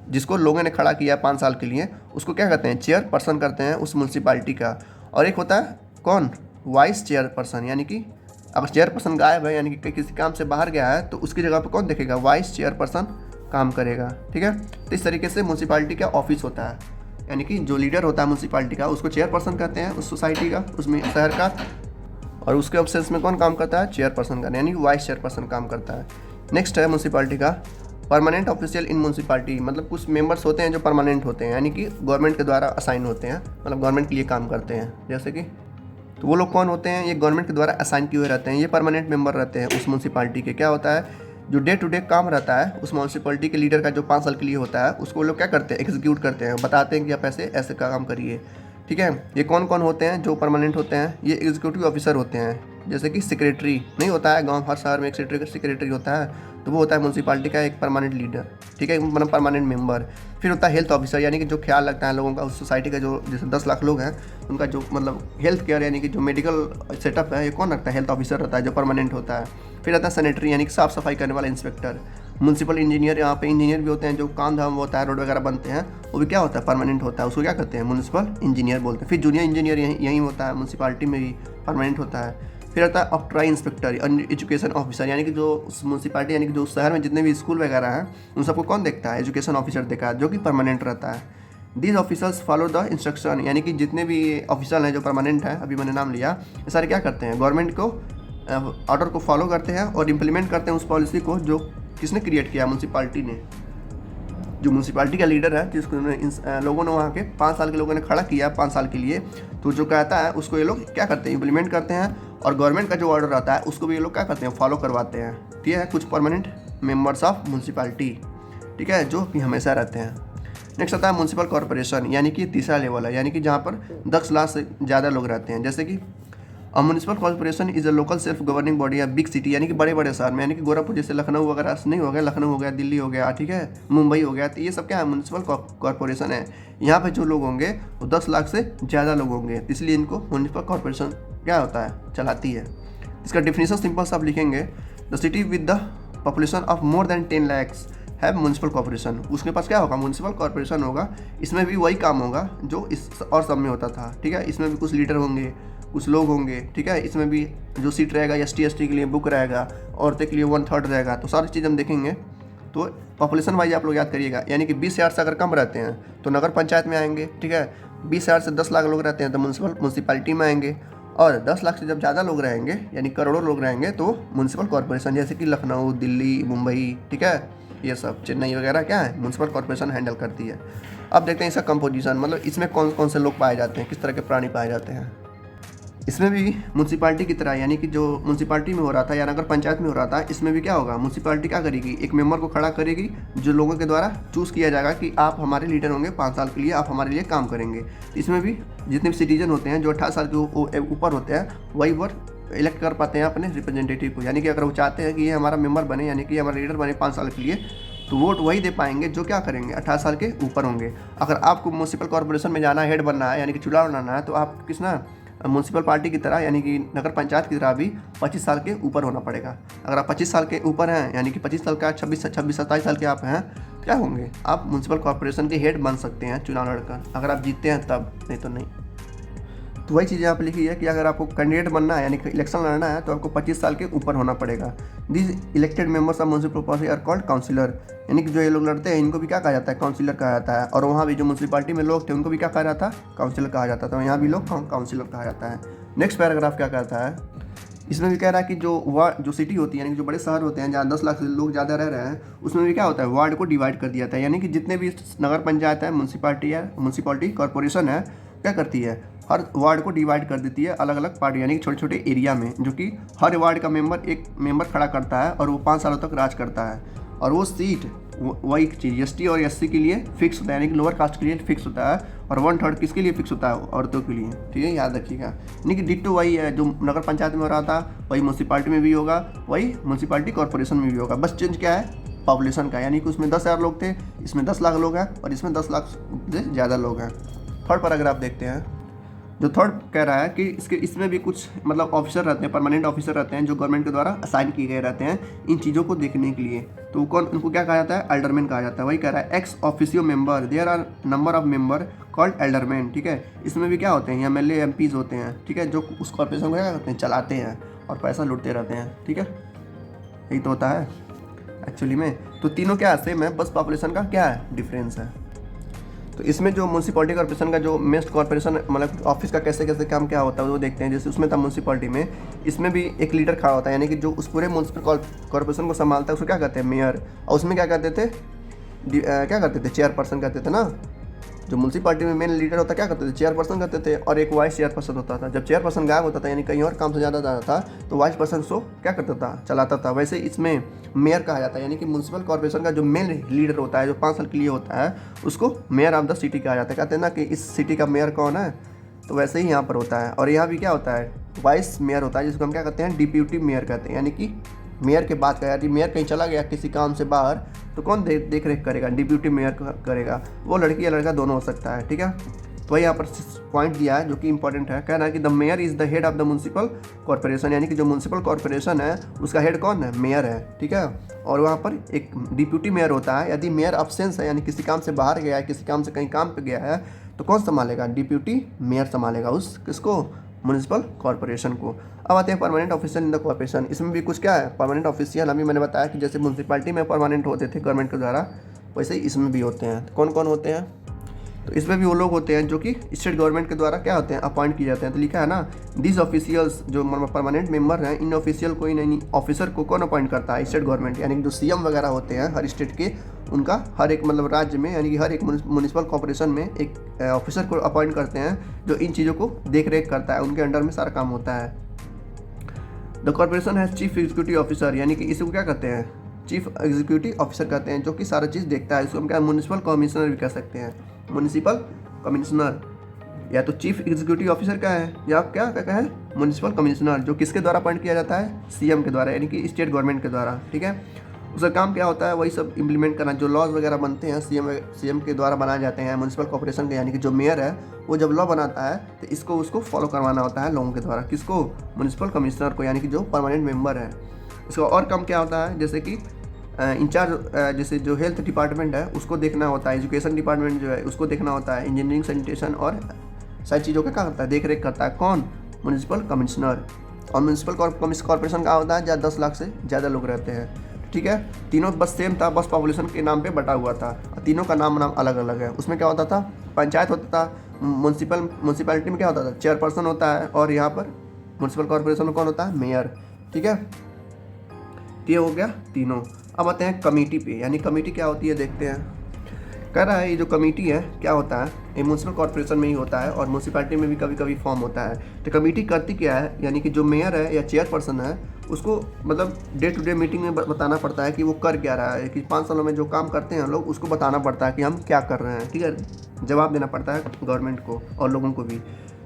जिसको लोगों ने खड़ा किया 5 साल के लिए, उसको क्या कहते हैं? चेयर पर्सन करते हैं उस म्यूनसिपालिटी का। और एक होता है कौन? वाइस चेयर पर्सन, यानी कि अगर चेयर पर्सन गायब है, यानी कि किसी काम से बाहर गया है, तो उसकी जगह पर कौन देखेगा? वाइस चेयर पर्सन काम करेगा। ठीक है, तो इस तरीके से म्यूनसिपालिटी का ऑफिस होता है, यानी कि जो लीडर होता है म्यूनसिपालिटी का उसको चेयर पर्सन कहते हैं उस सोसाइटी का, उसमें शहर का। और उसके ऑब्सेंस में कौन काम करता है? चेयर पर्सन का, यानी कि वाइस चेयर पर्सन काम करता है। नेक्स्ट है म्यूनसिपालिटी का परमानेंट ऑफिशियल इन म्यूनसिपालिटी, मतलब कुछ मेंबर्स होते हैं जो परमानेंट होते हैं, यानी कि गवर्नमेंट के द्वारा असाइन होते हैं, मतलब गवर्नमेंट के लिए काम करते हैं। जैसे कि तो वो लोग कौन होते हैं? ये गवर्नमेंट के द्वारा असाइन किए हुए रहते हैं, ये परमानेंट मेंबर रहते हैं उस म्यूनसिपालिटी के। क्या होता है? जो डे टू डे काम रहता है उस म्यूनसिपालिटी के लीडर का, जो 5 साल के लिए होता है, उसको वो लोग क्या करते हैं? एग्जीक्यूट करते हैं, बताते हैं कि आप ऐसे ऐसे काम करिए। ठीक है, ये कौन कौन होते हैं जो परमानेंट होते हैं? ये एग्जीक्यूटिव ऑफिसर होते हैं, जैसे कि सेक्रेटरी नहीं होता है, गांव हर शहर में एक सेक्रेटरी होता है, तो वो होता है म्यूनसिपालिटी का एक परमानेंट लीडर। ठीक है, मतलब परमानेंट मेंबर। फिर होता है हेल्थ ऑफिसर, यानी कि जो ख्याल रखता है लोगों का, उस सोसाइटी का, जो जैसे 10 लाख लोग हैं उनका जो मतलब हेल्थ केयर, यानी कि जो मेडिकल सेटअप है, ये कौन रखता है? हेल्थ ऑफिसर रहता है जो परमानेंट होता है। फिर आता है सैनिटरी, यानी कि साफ सफाई करने वाला इंस्पेक्टर। म्यूनसिपल इंजीनियर, यहाँ पे इंजीनियर भी होते हैं, जो काम धाम होता है, रोड वगैरह बनते हैं, वो भी क्या होता है? परमानेंट होता है, उसको क्या कहते हैं? म्यूनसिपल इंजीनियर बोलते हैं। फिर जूनियर इंजीनियर यहीं होता है, म्यूनसिपालिटी में भी परमानेंट होता है। फिर आता है ऑक्ट्राई इंस्पेक्टर, एजुकेशन ऑफिसर, यानी कि जो उस म्यूनसिपालिटी, यानी कि जो शहर में जितने भी स्कूल वगैरह हैं उन सबको कौन देखता है? एजुकेशन ऑफिसर देखा है, जो कि परमानेंट रहता है। These officers follow the instruction, यानी कि जितने भी ऑफिसर हैं जो परमानेंट हैं, अभी मैंने नाम लिया, ये सारे क्या करते हैं? गवर्नमेंट को ऑर्डर को फॉलो करते हैं और इम्प्लीमेंट करते हैं उस पॉलिसी को जो किसने क्रिएट किया? म्यूनसिपालिटी ने। जो म्यूनसिपालिटी का लीडर है, जिसको लोगों ने वहाँ के 5 साल के लोगों ने खड़ा किया 5 साल के लिए, तो जो कहता है उसको ये लोग क्या करते हैं? इम्प्लीमेंट करते हैं। और गवर्नमेंट का जो ऑर्डर रहता है उसको भी ये लोग क्या करते हैं? फॉलो करवाते हैं। ठीक है, कुछ परमानेंट मेंबर्स ऑफ म्यूनसिपालिटी, ठीक है, जो कि हमेशा रहते हैं। नेक्स्ट आता है म्यूनसिपल कॉर्पोरेशन, यानी कि तीसरा लेवल है, यानी कि जहाँ पर 10 लाख से ज़्यादा लोग रहते हैं। जैसे कि municipal corporation is a local self governing body या बिग सिटी, यानी कि बड़े बड़े शहर में, यानी कि गोरखपुर जैसे लखनऊ वगैरह नहीं हो गया, लखनऊ हो गया, दिल्ली हो गया, ठीक है, मुंबई हो गया, तो ये सब क्या है? म्यूनसिपल कॉर्पोरेशन है। यहाँ पे जो लोग होंगे वो 10 लाख से ज़्यादा लोग होंगे, इसलिए इनको म्यूनसिपल कॉर्पोरेशन क्या होता है? चलाती है। इसका डिफिनीशन सिंपल सा आप लिखेंगे, the city with the population of more than 10 lakhs है म्यूनसिपल कॉर्पोरेशन। उसके पास क्या होगा? म्यूनसिपल कॉर्पोरेशन होगा। इसमें भी वही काम होगा जो इस और सब में होता था। ठीक है, इसमें भी कुछ लीडर होंगे, कुछ लोग होंगे। ठीक है, इसमें भी जो सीट रहेगा ST के लिए बुक रहेगा, औरतें के लिए 1/3 रहेगा। तो सारी चीज़ हम देखेंगे। तो पॉपुलेशन वाइज आप लोग याद करिएगा, यानी कि 20,000 से अगर कम रहते हैं तो नगर पंचायत में आएंगे। ठीक है, 20,000 से 10 लाख लोग रहते हैं तो म्यूनसिपालिटी में आएंगे। और 10 लाख से जब ज़्यादा लोग रहेंगे, यानी करोड़ों लोग रहेंगे, तो म्यूनसिपल कॉर्पोरेशन, जैसे कि लखनऊ, दिल्ली, मुंबई, ठीक है, ये सब चेन्नई वगैरह क्या है? म्यूनसिपल कॉर्पोरेशन हैंडल करती है। अब देखते हैं इसका कंपोजिशन, मतलब इसमें कौन कौन से लोग पाए जाते हैं, किस तरह के प्राणी पाए जाते हैं। इसमें भी म्यूनसिपालिटी की तरह, यानी कि जो म्यूनसिपालिटी में हो रहा था या नगर पंचायत में हो रहा था, इसमें भी क्या होगा? म्यूनसिपालिटी क्या करेगी? एक मेंबर को खड़ा करेगी जो लोगों के द्वारा चूज़ किया जाएगा कि आप हमारे लीडर होंगे 5 साल के लिए, आप हमारे लिए काम करेंगे। इसमें भी जितने भी सिटीजन होते हैं जो 18 साल के ऊपर होते हैं, वही वोट इलेक्ट कर पाते हैं अपने रिप्रेजेंटेटिव को। यानी कि अगर वो चाहते हैं कि ये हमारा मेंबर बने, यानी कि हमारा लीडर बने 5 साल के लिए, तो वोट वही दे पाएंगे जो क्या करेंगे? 18 साल के ऊपर होंगे। अगर आपको म्यूनसिपल कॉर्पोरेशन में जाना है, हेड बनना है, यानी कि चुनाव लड़ना है, तो आप किस ना म्यूनसिपल पार्टी की तरह, यानी कि नगर पंचायत की तरह भी 25 साल के ऊपर होना पड़ेगा। अगर आप 25 साल के ऊपर हैं, यानी कि 25 साल का 27 साल के आप हैं, क्या होंगे? आप म्यूनसिपल कॉर्पोरेशन के हेड बन सकते हैं चुनाव लड़कर, अगर आप जीतते हैं तब, नहीं तो नहीं। तो वही चीज़ यहाँ पे लिखी है कि अगर आपको कैंडिडेट बनना है, यानी कि इलेक्शन लड़ना है, तो आपको 25 साल के ऊपर होना पड़ेगा। This elected members of municipal body are called councillor, यानी कि जो ये लोग लड़ते हैं इनको भी क्या कहा जाता है? काउंसिलर कहा जाता है। और वहाँ भी जो म्यूनसिपालिटी में लोग थे उनको भी क्या कहा जाता है? काउंसिलर कहा जाता था। यहाँ भी लोग काउंसिलर कहा जाता है। नेक्स्ट पैराग्राफ क्या कहता है? इसमें भी कह रहा है कि जो सिटी होती है, यानी कि जो बड़े शहर होते हैं जहाँ 10 लाख से लोग ज़्यादा रह रहे हैं, उसमें भी क्या होता है? वार्ड को डिवाइड कर दिया था। यानी कि जितने भी नगर पंचायत है, म्यूनसिपालिटी कॉर्पोरेशन है, क्या करती है? हर वार्ड को डिवाइड कर देती है अलग अलग पार्ट, यानी कि छोटे छोटे एरिया में, जो कि हर वार्ड का एक मेंबर खड़ा करता है और वो 5 सालों तक राज करता है। और वो सीट वही चीज़ ST और SC के लिए फिक्स होता है, यानी कि लोअर कास्ट के लिए फिक्स होता है। और 1/3 किसके लिए फिक्स होता है? औरतों के लिए। ठीक है, याद रखिएगा। यानी कि डिट्टो वही है जो नगर पंचायत में हो रहा था, वही म्यूनसिपालिटी में भी होगा, वही म्यूनसिपालिटी कॉर्पोरेशन में भी होगा। बस चेंज क्या है? पॉपुलेशन का, यानी कि उसमें 10,000 लोग थे, इसमें 10 लाख लोग हैं, और इसमें 10 लाख से ज़्यादा लोग हैं। थर्ड पैराग्राफ देखते हैं। जो थर्ड कह रहा है कि इसमें भी कुछ मतलब ऑफिसर रहते हैं, परमानेंट ऑफिसर रहते हैं जो गवर्नमेंट के द्वारा असाइन किए गए रहते हैं इन चीज़ों को देखने के लिए। तो कौन, उनको क्या कहा जाता है? एल्डरमैन कहा जाता है। वही कह रहा है ex officio member, there are number of member called alderman. ठीक है, इसमें भी क्या होते हैं? MLA MPs होते हैं। ठीक है, जो उस कॉर्पोरेशन को क्या करते हैं? चलाते हैं और पैसा लूटते रहते हैं। ठीक है, यही तो होता है एक्चुअली में। तो तीनों क्या सेम है, बस पॉपुलेशन का क्या है? डिफरेंस है। तो इसमें जो म्यूनसिपैलिटी कॉर्पोरेशन का जो मेस्ट कॉर्पोरेशन मतलब ऑफिस का कैसे कैसे काम क्या होता है वो देखते हैं। जैसे उसमें था म्यूनसिपैलिटी में, इसमें भी एक लीडर खड़ा होता है, यानी कि जो उस पूरे म्यूनसिपल कॉर्पोरेशन को संभालता है उसको क्या कहते हैं? मेयर। और उसमें क्या करते थे? क्या करते थे? चेयरपर्सन करते थे ना। जो म्यूनसिपैलिटी में मेन लीडर होता क्या करते थे? चेयरपर्सन करते थे, और एक वाइस चेयरपर्सन होता था। जब चेयरपर्सन गायब होता था यानी कहीं और काम से ज़्यादा जाता था तो वाइस पर्सन सो क्या करता था? चलाता था। वैसे इसमें मेयर कहा जाता है, यानी कि म्यूनसिपल कॉर्पोरेशन का जो मेन लीडर होता है जो 5 साल के लिए होता है उसको मेयर ऑफ द सिटी कहा जाता है। कहते हैं ना कि इस सिटी का मेयर कौन है, तो वैसे ही यहाँ पर होता है। और यहाँ भी क्या होता है? वाइस मेयर होता है, जिसको हम क्या कहते हैं? डिप्यूटी मेयर कहते हैं। यानी कि मेयर के बाद का, यदि मेयर कहीं चला गया किसी काम से बाहर तो कौन देख रेख करेगा? डिप्यूटी मेयर करेगा। वो लड़की या लड़का दोनों हो सकता है। ठीक है, तो यहाँ पर पॉइंट दिया है जो कि इंपॉर्टेंट है। कहना है कि the mayor is the head of the municipal corporation, यानी कि जो म्यूनसिपल कॉर्पोरेशन है उसका हेड कौन है? मेयर है। ठीक है, और वहाँ पर एक डिप्यूटी मेयर होता है। यदि मेयर अब्सेंस है यानी किसी काम से बाहर गया है, किसी काम से कहीं काम पे गया है, तो कौन संभालेगा? डिप्यूटी मेयर संभालेगा उस किसको? म्यूनसिपल कॉर्पोरेशन को। अब आते हैं permanent officer in the corporation. इसमें भी कुछ क्या है? परमानेंट ऑफिशियल अभी मैंने बताया कि जैसे म्यूनसिपैलिटी में परमानेंट होते थे गवर्नमेंट के द्वारा, वैसे ही इसमें भी होते हैं। कौन कौन होते हैं? तो इसमें भी वो लोग होते हैं जो कि स्टेट गवर्नमेंट के द्वारा क्या होते हैं? अपॉइंट किए जाते हैं। तो लिखा है ना, दिस ऑफिशियल्स जो परमानेंट मेंबर हैं, इन ऑफिशियल को इन ऑफिसर को कौन अपॉइंट करता है? स्टेट गवर्नमेंट, यानी कि जो CM वगैरह होते हैं हर स्टेट के, उनका हर एक मतलब राज्य में यानी कि हर एक म्यूनसिपल कॉर्पोरेशन में एक ऑफिसर को अपॉइंट करते हैं जो इन चीज़ों को देख रेख करता है, उनके अंडर में सारा काम होता है। The corporation has chief executive officer, यानी कि इसको क्या कहते हैं? चीफ एग्जीक्यूटिव ऑफिसर कहते हैं, जो कि सारा चीज़ देखता है। इसको हम क्या म्यूनसिपल कमिश्नर भी कह सकते हैं। म्यूनसिपल कमिश्नर या तो चीफ एग्जीक्यूटिव ऑफिसर का है या क्या क्या है? म्यूनसिपल कमिश्नर, जो किसके द्वारा अपॉइंट किया जाता है? CM के द्वारा, यानी कि स्टेट गवर्नमेंट के द्वारा। ठीक है, उसका काम क्या होता है? वही सब इम्प्लीमेंट करना, जो लॉज वगैरह बनते हैं CM के द्वारा बनाए जाते हैं म्यूनसिपल कॉर्पोरेशन के, यानी कि जो मेयर है वो जब लॉ बनाता है तो इसको उसको फॉलो करवाना होता है लोगों के द्वारा। किसको? म्यूनसिपल कमिश्नर को, यानी कि जो परमानेंट मेंबर है। इसका और काम क्या होता है? जैसे कि इंचार्ज, जैसे जो हेल्थ डिपार्टमेंट है उसको देखना होता है, एजुकेशन डिपार्टमेंट जो है उसको देखना होता है, इंजीनियरिंग सैनिटेशन और सारी चीज़ों का क्या करता है? देख रेख करता है। कौन? Municipal commissioner. और म्यूनसिपल कॉर्पोरेशन का होता है जहाँ 10 लाख से ज़्यादा लोग रहते हैं। ठीक है, तीनों बस सेम था, बस पॉपुलेशन के नाम पे बटा हुआ था, और तीनों का नाम अलग अलग है। उसमें क्या होता था? पंचायत होता था। म्यूनसिपैलिटी में क्या होता था? चेयरपर्सन होता है, और यहाँ पर म्यूनसिपल कॉर्पोरेशन में कौन होता है? मेयर। ठीक है, ये हो गया तीनों। अब आते हैं कमेटी पे, यानी कमेटी क्या होती है देखते हैं। कह रहा है ये जो कमेटी है क्या होता है? ये म्यूनसिपल कॉर्पोरेशन में ही होता है और म्यूनसिपैलिटी में भी कभी कभी फॉर्म होता है। तो कमेटी करती क्या है? यानी कि जो मेयर है या चेयरपर्सन है उसको मतलब डे टू डे मीटिंग में बताना पड़ता है कि वो कर क्या रहा है, कि 5 सालों में जो काम करते हैं लोग उसको बताना पड़ता है कि हम क्या कर रहे हैं। ठीक है, जवाब देना पड़ता है गवर्नमेंट को और लोगों को भी।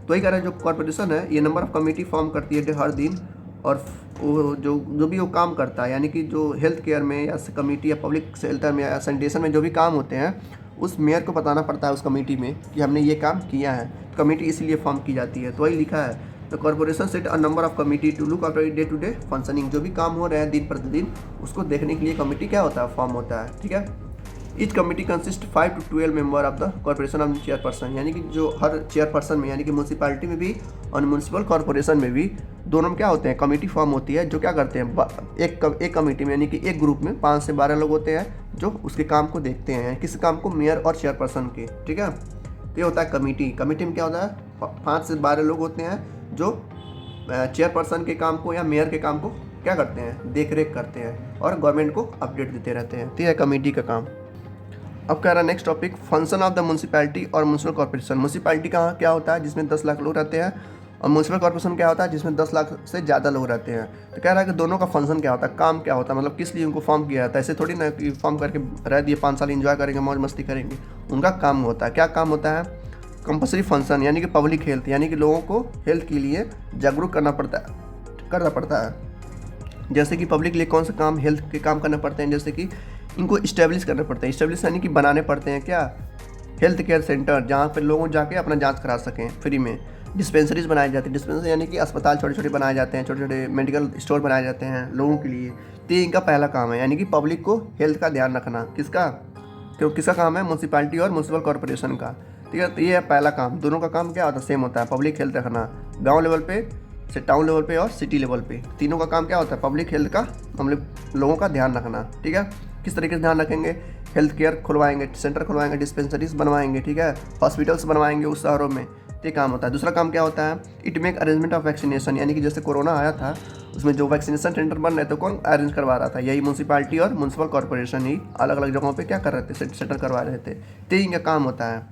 तो यही कह रहा है जो कॉर्पोरेशन है ये नंबर ऑफ कमेटी फॉर्म करती है हर दिन, और वो जो भी वो काम करता है, यानी कि जो हेल्थ केयर में या कमेटी या पब्लिक शेल्टर में या सैनिटेशन में जो भी काम होते हैं उस मेयर को बताना पड़ता है उस कमेटी में कि हमने ये काम किया है। कमेटी इसलिए फॉर्म की जाती है। तो वही लिखा है, the corporation set a number of committee to look after day to day functioning. जो भी काम हो रहा है दिन प्रतिदिन उसको देखने के लिए कमेटी क्या होता है? फॉर्म होता है। ठीक है, each committee consist 5 to 12 member of the corporation of chairperson, यानी कि जो हर चेयरपर्सन में यानी कि म्यूनसिपैलिटी में भी और म्यूनसिपल कॉर्पोरेशन में भी दोनों में क्या होते हैं? कमेटी फॉर्म होती है, जो क्या करते हैं? एक कमेटी में यानी कि एक ग्रुप में 5 से 12 लोग होते हैं जो उसके काम को देखते हैं, किस काम को? मेयर और चेयरपर्सन के। ठीक है, तो ये होता है कमेटी। कमेटी में क्या होता है? 5 से 12 लोग होते हैं जो चेयरपर्सन के काम को या मेयर के काम को क्या करते हैं? देख रेख करते हैं और गवर्नमेंट को अपडेट देते रहते हैं। तो यह कमेटी का काम। अब कह रहा है next topic, function of the municipality और म्यूनसिपल कॉर्पोरेशन। म्यूनसिपैलिटी कहाँ क्या होता है? जिसमें 10 लाख लोग रहते हैं, और म्यूनसिपल कॉर्पोरेशन क्या होता है? जिसमें 10 लाख से ज़्यादा लोग रहते हैं। तो कह रहा है कि दोनों का फंक्शन क्या होता है, काम क्या होता है, मतलब किस लिए उनको फॉर्म किया जाता है। ऐसे थोड़ी ना कि फॉर्म करके रह दिए 5 साल एंजॉय करेंगे, मौज मस्ती करेंगे। उनका काम होता है, क्या काम होता है? कंपल्सरी फंक्शन, यानी कि पब्लिक हेल्थ, यानी कि लोगों को हेल्थ के लिए जागरूक करना पड़ता है। जैसे कि पब्लिक के लिए कौन सा काम, हेल्थ के काम करने पड़ते हैं, जैसे कि इनको इस्टेब्लिश करने पड़ते हैं। इस्टेब्लिश यानी कि बनाने पड़ते हैं क्या? हेल्थ केयर सेंटर, जहाँ पर लोग जाके अपना जांच करा सकें फ्री में। डिस्पेंसरीज बनाई जाती है, डिस्पेंसरी यानी कि अस्पताल छोटे छोटे बनाए जाते हैं, छोटे छोटे मेडिकल स्टोर बनाए जाते हैं लोगों के लिए। तो ये इनका पहला काम है, यानी कि पब्लिक को हेल्थ का ध्यान रखना। किसका? क्यों किसका काम है? म्यूनसिपैलिटी और म्यूनसिपल कॉर्पोरेशन का। ठीक है, तो ये है पहला काम। दोनों का काम क्या होता है? सेम होता है, पब्लिक हेल्थ रखना। गाँव लेवल पे से टाउन लेवल पे और सिटी लेवल पे, तीनों का काम क्या होता है? पब्लिक हेल्थ का, मतलब लोगों का ध्यान रखना। ठीक है, किस तरीके से ध्यान रखेंगे? हेल्थ केयर खुलवाएंगे, सेंटर खुलवाएंगे, डिस्पेंसरीज बनवाएंगे, ठीक है, हॉस्पिटल्स बनवाएंगे उस शहरों में। ये काम होता है। दूसरा काम क्या होता है? It make arrangement of vaccination, यानी कि जैसे कोरोना आया था उसमें जो वैक्सीनेशन सेंटर बन रहे थे, कौन अरेंज करवा रहा था? यही म्यूनसिपैलिटी और म्यूनसिपल कॉर्पोरेशन ही अलग अलग जगहों पे क्या कर रहे थे? सेंटर करवा रहे थे। तो इनका काम होता है।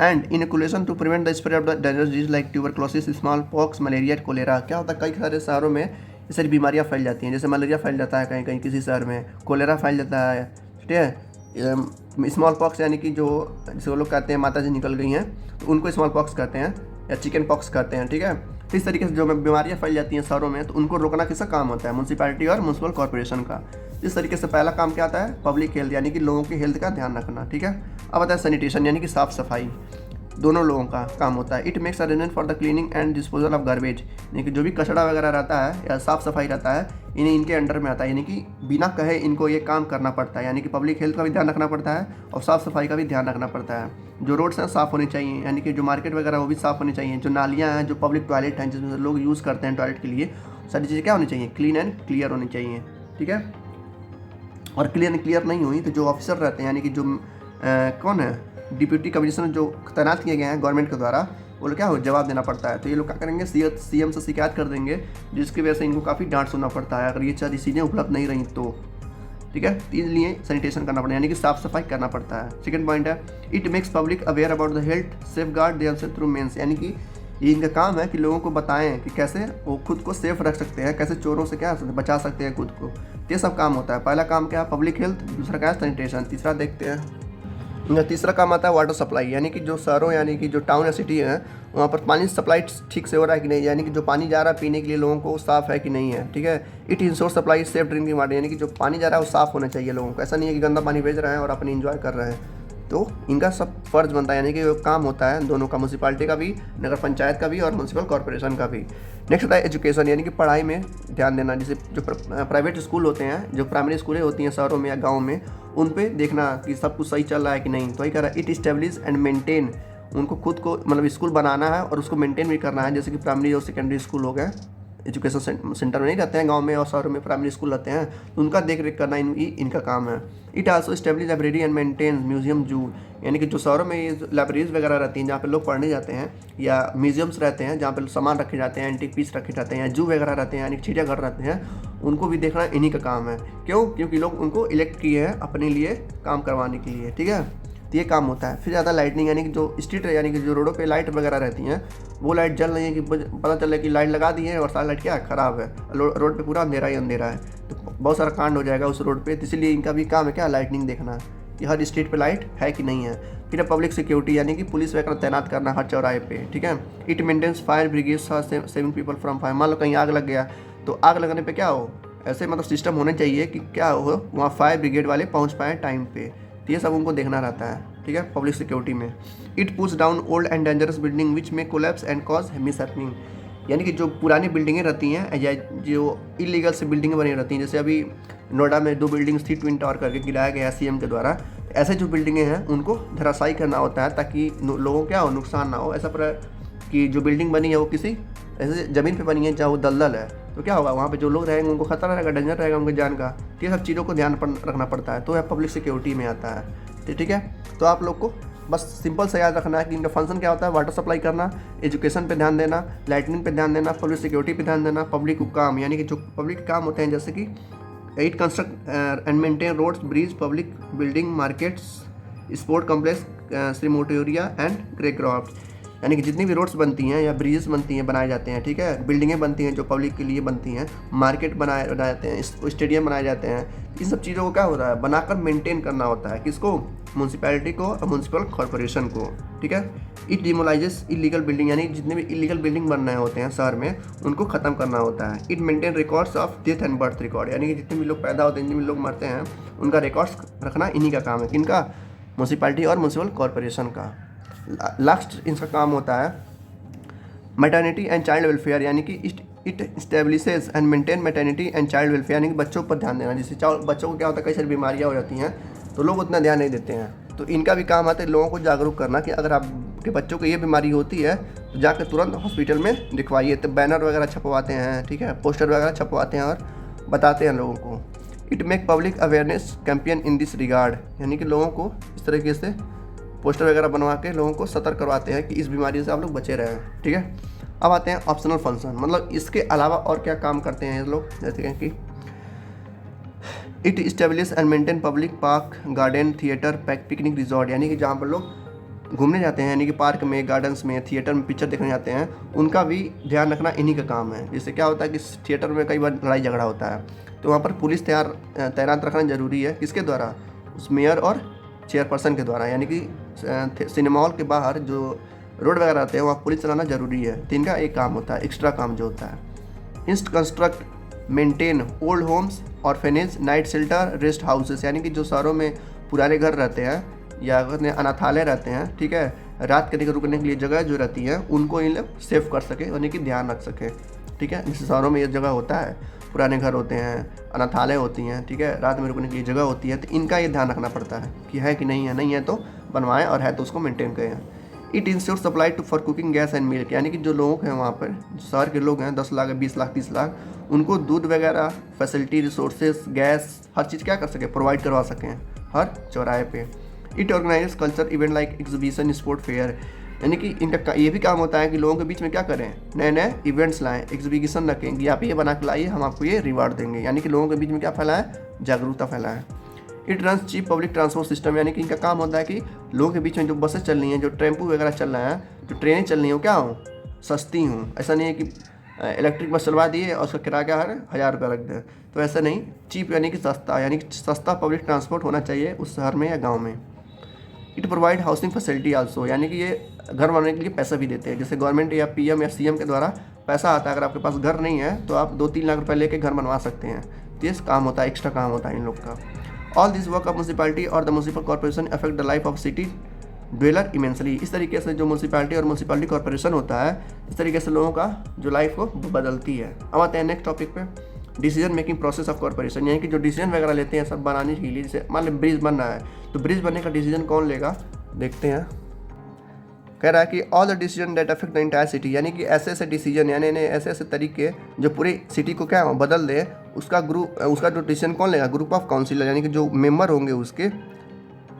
And inoculation to prevent the spread of the dangerous disease like tuberculosis, small pox, malaria, cholera. क्या होता है? कई सारे शहरों में ये सारी बीमारियाँ फैल जाती हैं। जैसे मलेरिया फैल जाता है कहीं कहीं किसी शहर में, कोलेरा फैल जाता है, ठीक है। स्मॉल पॉक्स यानी कि जो जिसे वो लोग कहते हैं माता जी निकल गई हैं, तो उनको स्मॉल पॉक्स कहते हैं या चिकन पॉक्स कहते हैं। ठीक है, तो इस तरीके से जो बीमारियाँ फैल जाती हैं शहरों में, तो उनको रोकना किसका काम होता है? म्यूनसिपैलिटी और म्यूनसिपल कॉर्पोरेशन का। इस तरीके से पहला काम क्या आता है? पब्लिक हेल्थ, यानी कि लोगों की हेल्थ का ध्यान रखना। ठीक है, अब आता है सैनिटेशन, यानी कि साफ सफाई। दोनों लोगों का काम होता है। It makes arrangement for the cleaning and disposal of garbage, यानी कि जो भी कचरा वगैरह रहता है या साफ सफाई रहता है, इन्हें इनके अंडर में आता है, यानी कि बिना कहे इनको ये काम करना पड़ता है। यानी कि पब्लिक हेल्थ का भी ध्यान रखना पड़ता है और साफ़ सफाई का भी ध्यान रखना पड़ता है। जो रोड्स हैं साफ़ होनी चाहिए, यानी कि जो मार्केट वगैरह वो भी साफ़ होनी चाहिए। जो नालियाँ हैं, जो पब्लिक टॉयलेट हैं जिसमें लोग यूज़ करते हैं टॉयलेट के लिए, सारी चीज़ें क्या होनी चाहिए? क्लीन एंड क्लियर होनी चाहिए। ठीक है, और क्लियर एंड क्लियर नहीं हुई तो जो ऑफिसर रहते हैं, यानी कि जो कौन है, डिप्यूटी कमिश्नर जो तैनात किए गए हैं गवर्नमेंट के द्वारा, वो लोग क्या हो जवाब देना पड़ता है। तो ये लोग क्या करेंगे? सीएम से शिकायत कर देंगे, जिसकी वजह से इनको काफ़ी डांट सुनना पड़ता है अगर ये सारी चीज़ें उपलब्ध नहीं रही तो। ठीक है, इसलिए सैनिटेशन करना पड़ता है, यानी कि साफ सफाई करना पड़ता है। सेकंड पॉइंट है, it makes public aware about the health safeguard themselves through means, यानी कि ये इनका काम है कि लोगों को बताएं कि कैसे वो खुद को सेफ रख सकते हैं, कैसे चोरों से क्या बचा सकते हैं खुद को। ये सब काम होता है। पहला काम क्या है? Public health. दूसरा क्या है? सैनिटेशन। तीसरा देखते हैं, तीसरा काम आता है वाटर सप्लाई, यानी कि जो शहरों यानी कि जो टाउन या सिटी है वहाँ पर पानी सप्लाई ठीक से हो रहा है कि नहीं, यानी कि जो पानी जा रहा है पीने के लिए लोगों को साफ़ है कि नहीं है। ठीक है, it ensure supply safe drinking water, यानी कि जो पानी जा रहा है वो साफ़ होना चाहिए लोगों को। ऐसा नहीं है कि गंदा पानी भेज रहे हैं और अपनी इंजॉय कर रहे हैं। तो इनका सब फर्ज बनता है, यानी कि काम होता है दोनों का, म्यूनसिपैलिटी का भी, नगर पंचायत का भी और म्यूनसिपल कॉर्पोरेशन का भी। नेक्स्ट होता है एजुकेशन, यानी कि पढ़ाई में ध्यान देना। जैसे जो प्राइवेट स्कूल होते हैं, जो प्राइमरी स्कूलें होती हैं शहरों में या गाँव में, उन पे देखना कि सब कुछ सही चल रहा है कि नहीं। तो वही कह रहा है, इट इस्टेब्लिश एंड मेंटेन, उनको खुद को मतलब स्कूल बनाना है और उसको मेंटेन भी करना है। जैसे कि प्राइमरी और सेकेंडरी स्कूल हो गए, एजुकेशन सेंटर में नहीं रहते हैं गांव में और शहरों में प्राइमरी स्कूल रहते हैं, तो उनका देख रेख करना इनका काम है। It also establish library and maintain museum जू, यानी कि जो शहरों में ये लाइब्रेरीज वगैरह रहती हैं जहाँ पे लोग पढ़ने जाते हैं, या म्यूजियम्स रहते हैं जहाँ पे सामान रखे जाते हैं, एंटीक पीस रखे जाते हैं, या जू वगैरह रहते हैं यानी कि चिड़ियाघर रहते हैं, उनको भी देखना इन्हीं का काम है। क्यों? क्योंकि लोग उनको इलेक्ट किए हैं अपने लिए काम करवाने के लिए। ठीक है, तो ये काम होता है। फिर ज़्यादा लाइटनिंग, यानी कि जो स्ट्रीट है, यानी कि जो रोडों पे लाइट वगैरह रहती हैं, वो लाइट जल रही है कि पता चले कि लाइट लगा दी है और सारी लाइट क्या है? ख़राब है, रोड पे पूरा अंधेरा ही अंधेरा है, तो बहुत सारा कांड हो जाएगा उस रोड पे। तो इसलिए इनका भी काम है क्या? लाइटनिंग देखना कि हर स्ट्रीट पे लाइट है कि नहीं है। फिर पब्लिक सिक्योरिटी, यानी कि पुलिस वगैरह तैनात करना हर चौराहे पे। ठीक है, it maintains fire brigade saving people from fire. मान लो कहीं आग लग गया, तो आग लगने पे क्या हो, ऐसे मतलब सिस्टम होने चाहिए कि क्या हो, वहाँ फायर ब्रिगेड वाले पहुँच पाएँ टाइम पे। तो ये सब उनको देखना रहता है। ठीक है, पब्लिक सिक्योरिटी में। It puts down old and dangerous building विच में कोलैप्स एंड कॉज मिसहैपनिंग, यानी कि जो पुरानी बिल्डिंगें रहती हैं या जो इलीगल से बिल्डिंगें बनी रहती हैं, जैसे अभी नोएडा में 2 बिल्डिंग्स थी ट्विन टावर करके गिराया गया सीएम के द्वारा। ऐसे जो बिल्डिंगें हैं उनको धराशायी करना होता है ताकि लोगों को क्या हो, नुकसान ना हो। ऐसा पर कि जो बिल्डिंग बनी है वो किसी ऐसे ज़मीन पे बनी है जहाँ वो दलदल है, तो क्या होगा, वहाँ पे जो लोग रहेंगे उनको खतरा रहेगा, डेंजर रहेगा उनकी जान का। तो ये सब चीज़ों को ध्यान रखना पड़ता है, तो यह पब्लिक सिक्योरिटी में आता है। ठीक है, तो आप लोग को बस सिंपल से याद रखना है कि इनका फंक्शन क्या होता है। वाटर सप्लाई करना, एजुकेशन पे ध्यान देना, लाइटनिंग पे ध्यान देना, पब्लिक सिक्योरिटी पे ध्यान देना, पब्लिक काम, यानी कि जो पब्लिक काम होते हैं जैसे कि it construct and maintain roads, bridge, public building, markets, sport complex, crematoria and ग्रेक्राफ्ट, यानी कि जितनी भी रोड्स बनती हैं या ब्रिजेस बनती हैं, बनाए जाते हैं। ठीक है, बिल्डिंगें बनती हैं जो पब्लिक के लिए बनती हैं, मार्केट बनाए जाते हैं, स्टेडियम बनाए जाते हैं। इन सब चीज़ों को क्या होता है, बनाकर मेंटेन करना होता है। किसको? म्यूनसिपैलिटी को और म्यूनसिपल कॉर्पोरेशन को। ठीक है, इट डिमोलाइजेस इलीगल बिल्डिंग, यानी जितने भी इलीगल बिल्डिंग बन रहे होते हैं शहर में उनको ख़त्म करना होता है। It maintain records of death and birth record, यानी कि जितने भी लोग पैदा होते हैं, जितने भी लोग मरते हैं, उनका रिकॉर्ड्स रखना इन्हीं का काम है। किनका? म्यूनसिपैलिटी और म्यूनसिपल कॉर्पोरेशन का। लास्ट इनका काम होता है मैटर्निटी एंड चाइल्ड वेलफेयर, यानी कि it establishes and maintain maternity and child welfare, यानी कि बच्चों पर ध्यान देना। जैसे बच्चों को क्या होता है, कई सारी बीमारियाँ हो जाती हैं तो लोग उतना ध्यान नहीं देते हैं, तो इनका भी काम आता है लोगों को जागरूक करना कि अगर आपके बच्चों को ये बीमारी होती है तो जाकर तुरंत हॉस्पिटल में दिखवाइए। तो बैनर वगैरह छपवाते हैं, ठीक है, पोस्टर वगैरह छपवाते हैं और बताते हैं लोगों को। It make public awareness campaign in this regard, यानी कि लोगों को इस तरीके से पोस्टर वगैरह बनवा के लोगों को सतर्क करवाते हैं कि इस बीमारी से आप लोग बचे रहें, ठीक है। अब आते हैं ऑप्शनल फंक्शन, मतलब इसके अलावा और क्या काम करते हैं ये लोग, जैसे कि it establish and maintain public park garden theatre picnic resort, यानी कि जहाँ पर लोग घूमने जाते हैं, यानी कि पार्क में, गार्डन्स में, थिएटर में पिक्चर देखने जाते हैं, उनका भी ध्यान रखना इन्हीं का काम है। जैसे क्या होता है कि थिएटर में कई बार लड़ाई झगड़ा होता है तो वहाँ पर पुलिस तैनात रखना जरूरी है। किसके द्वारा? उस मेयर और चेयरपर्सन के द्वारा, यानी कि सिनेमा हॉल के बाहर जो रोड वगैरह रहते हैं वहाँ पुलिस चलाना जरूरी है। तो इनका एक काम होता है, एक्स्ट्रा काम जो होता है। इंस्ट construct maintain old homes orphanage night shelter rest houses, यानी कि जो शहरों में पुराने घर रहते हैं या अनाथालय रहते हैं, ठीक है, रात के रुकने के लिए जगह जो रहती है उनको इन लोग सेव कर सके, यानी कि ध्यान रख सके, ठीक है। जैसे शहरों में ये जगह होता है, पुराने घर होते हैं, अनाथालय होती हैं, ठीक है, रात में रुकने के लिए जगह होती है, तो इनका ये ध्यान रखना पड़ता है कि है कि नहीं है, नहीं है तो बनवाएं और है तो उसको मेंटेन करें। It ensure supply to for cooking gas and milk, यानी कि जो लोग हैं वहाँ पर, शहर के लोग हैं 10 लाख 20 लाख 30 लाख, उनको दूध वगैरह फैसिलिटी रिसोर्सेज गैस हर चीज़ क्या कर सके, प्रोवाइड करवा सकें हर चौराहे पे। It organise culture event like exhibition sport fair, यानी कि इनका ये भी काम होता है कि लोगों के बीच में क्या करें, नए नए इवेंट्स लाएं, एग्जीबिशन रखें कि आप ये बना के लाइए, हम आपको ये रिवार्ड देंगे, यानी कि लोगों के बीच में क्या फैलाएं, जागरूकता फैलाएं। It run cheap public transport system, यानी कि इनका काम होता है कि लोगों के बीच में जो बसें चल रही हैं, जो टेम्पो वगैरह चल रहा है, जो ट्रेनें चल रही हैं, वो क्या हो, सस्ती हूँ। ऐसा नहीं है कि इलेक्ट्रिक बस चलवा दिए और उसका किराया क्या है 1000 रुपये रख दें, तो ऐसा नहीं। चीप यानी कि सस्ता, यानी कि सस्ता पब्लिक ट्रांसपोर्ट होना चाहिए उस शहर में या गाँव में। It provide housing facility also, यानी कि ये घर बनाने के लिए पैसा भी देते हैं। जैसे गवर्नमेंट या पीएम या सीएम के द्वारा पैसा आता है, अगर आपके पास घर नहीं है तो आप 2-3 लाख रुपए लेके घर बनवा सकते हैं। तो ये काम होता है, एक्स्ट्रा काम होता है इन लोग का। All this work of municipality और the municipal corporation affect the life of city dweller immensely. इस तरीके से जो म्यूनसिपैलिटी और म्यूनसिपैलिटी कॉर्पोरेशन होता है, इस तरीके से लोगों का जो लाइफ को बदलती है। अब आते हैं नेक्स्ट टॉपिक पे, decision making process of corporation, यानी कि जो डिसीजन वगैरह लेते हैं सब बनाने के लिए। जैसे मान लो ब्रिज बन रहा है तो ब्रिज बनने का डिसीजन कौन लेगा, देखते हैं। कह रहा है कि all the decision that affect the entire city, यानी कि ऐसे ऐसे डिसीजन, यानी ऐसे ऐसे तरीके जो पूरी सिटी को क्या बदल दे, उसका जो डिसीजन कौन लेगा, ग्रुप ऑफ काउंसिलर, यानी कि जो मेंबर होंगे उसके,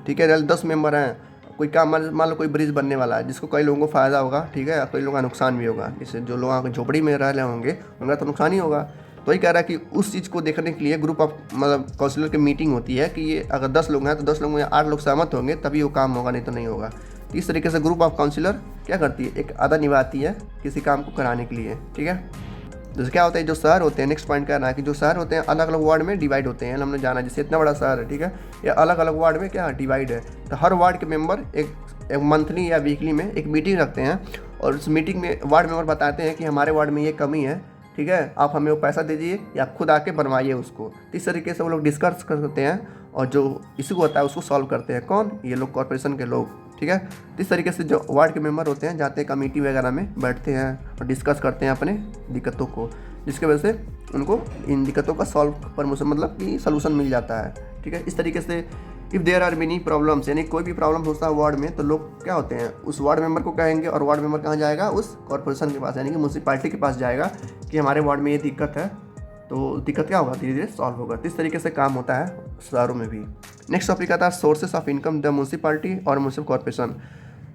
ठीक है। 10 मेंबर हैं, कोई काम मान लो कोई ब्रिज बनने वाला है जिसको कई लोगों को फ़ायदा होगा, ठीक है, कई लोगों का नुकसान भी होगा। जैसे जो लोग झोपड़ी में रह रहे होंगे उनका तो नुकसान ही होगा। तो वही कह रहा है कि उस चीज़ को देखने के लिए ग्रुप ऑफ मतलब काउंसिलर की मीटिंग होती है कि ये अगर 10 लोग हैं तो 10 लोग में 8 लोग सहमत होंगे तभी वो काम होगा, नहीं तो नहीं होगा। तो इस तरीके से ग्रुप ऑफ काउंसिलर क्या करती है, एक आधा निभाती है किसी काम को कराने के लिए, ठीक है। जैसे क्या होता है, जो शहर होते हैं, नेक्स्ट पॉइंट कहना है कि जो शहर होते हैं अलग अलग वार्ड में डिवाइड होते हैं। हमने जाना जैसे इतना बड़ा शहर है, ठीक है, ये अलग अलग वार्ड में क्या डिवाइड है। तो हर वार्ड के मेंबर एक मंथली या वीकली में एक मीटिंग रखते हैं और उस मीटिंग में वार्ड मेंबर बताते हैं कि हमारे वार्ड में ये कमी है, ठीक है, आप हमें वो पैसा दीजिए या खुद आके बनवाइए उसको। इस तरीके से वो लोग डिस्कस करते हैं और जो इशू होता है उसको सॉल्व करते हैं। कौन? ये लोग, कॉर्पोरेशन के लोग, ठीक है। इस तरीके से जो वार्ड के मेंबर होते हैं जाते हैं कमेटी वगैरह में, बैठते हैं और डिस्कस करते हैं अपने दिक्कतों को, जिसकी वजह से उनको इन दिक्कतों का सॉल्व परमिशन मतलब कि सलूशन मिल जाता है, ठीक है। इस तरीके से if there are many problems, यानी कोई भी प्रॉब्लम होता है वार्ड में तो लोग क्या होते हैं उस वार्ड मेंबर को कहेंगे और वार्ड मेंबर कहाँ जाएगा, उस कॉर्पोरेशन के पास, यानी कि म्यूनसिपैलिटी के पास जाएगा कि हमारे वार्ड में ये दिक्कत है, तो दिक्कत क्या होगा, धीरे धीरे सॉल्व होगा। तो इस तरीके से काम होता है शहरों में भी। नेक्स्ट टॉपिक आता है sources of income the municipality और म्यूनसिपल कॉर्पोरेशन,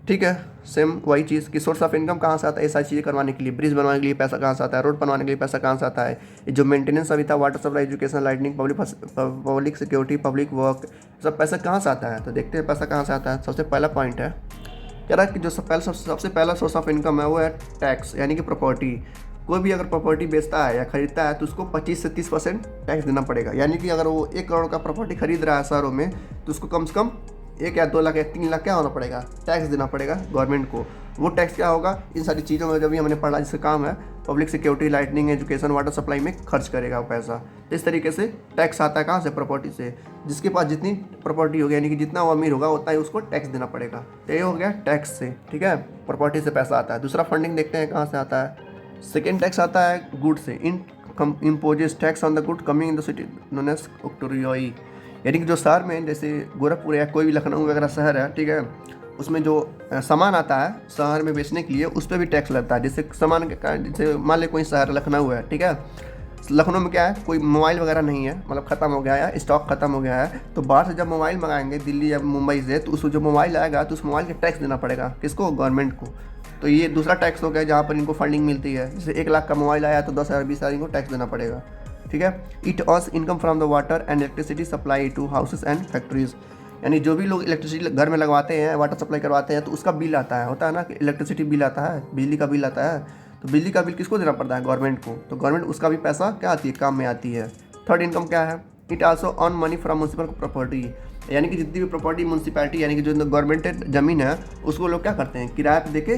ठीक है। सेम वही चीज़ कि सोर्स ऑफ इनकम कहाँ से आता है, ये सारी चीज़ें करवाने के लिए, ब्रिज बनवाने के लिए पैसा कहाँ से आता है, रोड बनवाने के लिए पैसा कहाँ से आता है, जो मेंटेनेंस अभी था, water supply, education, lightning, public security, public work, सब पैसा कहाँ से आता है। तो देखते हैं पैसा कहाँ से आता है। सबसे पहला पॉइंट है कह रहा है कि जो सबसे पहला सोर्स ऑफ इनकम है वो है टैक्स, यानी कि प्रॉपर्टी। कोई भी अगर प्रॉपर्टी बेचता है या खरीदता है तो उसको 25 से 30% टैक्स देना पड़ेगा। यानी कि अगर वो 1 करोड़ का प्रॉपर्टी खरीद रहा है शहरों में तो उसको कम से कम 1 या 2 लाख या 3 लाख क्या होना पड़ेगा, टैक्स देना पड़ेगा गवर्नमेंट को। वो टैक्स क्या होगा, इन सारी चीज़ों में जब भी हमने पढ़ा जिसका काम है public security, lightning, education, water supply में खर्च करेगा वो पैसा। तो इस तरीके से टैक्स आता है कहाँ से? प्रॉपर्टी से। जिसके पास जितनी प्रॉपर्टी होगी यानी कि जितना वो अमीर होगा उतना ही उसको टैक्स देना पड़ेगा। तो ये हो गया टैक्स से, ठीक है, प्रॉपर्टी से पैसा आता है। दूसरा फंडिंग देखते हैं कहाँ से आता है। सेकेंड टैक्स आता है गुड से। Imposes tax on the good coming in the city known as octroi, यानी कि जो शहर में जैसे गोरखपुर या कोई भी लखनऊ वगैरह शहर है, ठीक है, उसमें जो सामान आता है शहर में बेचने के लिए उस पर भी टैक्स लगता है। जैसे सामान जैसे मान ले कोई शहर लखनऊ है, ठीक है, लखनऊ में क्या है, कोई मोबाइल वगैरह नहीं है, मतलब ख़त्म हो गया है, स्टॉक ख़त्म हो गया है, तो बाहर से जब मोबाइल मंगाएंगे दिल्ली या मुंबई से, तो उस जो मोबाइल आएगा तो उस मोबाइल का टैक्स देना पड़ेगा। किसको? गवर्नमेंट को। तो ये दूसरा टैक्स हो गया जहाँ पर इनको फंडिंग मिलती है। जैसे 1 लाख का मोबाइल आया तो 10,000 20,000 इनको टैक्स देना पड़ेगा, ठीक है। It earns income from the water and electricity supply to houses and factories, यानी जो भी लोग इलेक्ट्रिसिटी घर में लगवाते हैं, वाटर सप्लाई करवाते हैं, तो उसका बिल आता है, होता है ना कि इलेक्ट्रिसिटी बिल आता है, बिजली का बिल आता है, तो बिजली का बिल किसको देना पड़ता है? गवर्नमेंट को। तो गवर्नमेंट उसका भी पैसा क्या आती है? काम में आती है। थर्ड इनकम क्या है? It also earn money from municipal property, यानी कि जितनी भी प्रॉपर्टी म्यूनसिपैलिटी यानी कि जो गवर्नमेंटेड ज़मीन है उसको लोग क्या करते हैं? किराए पे देके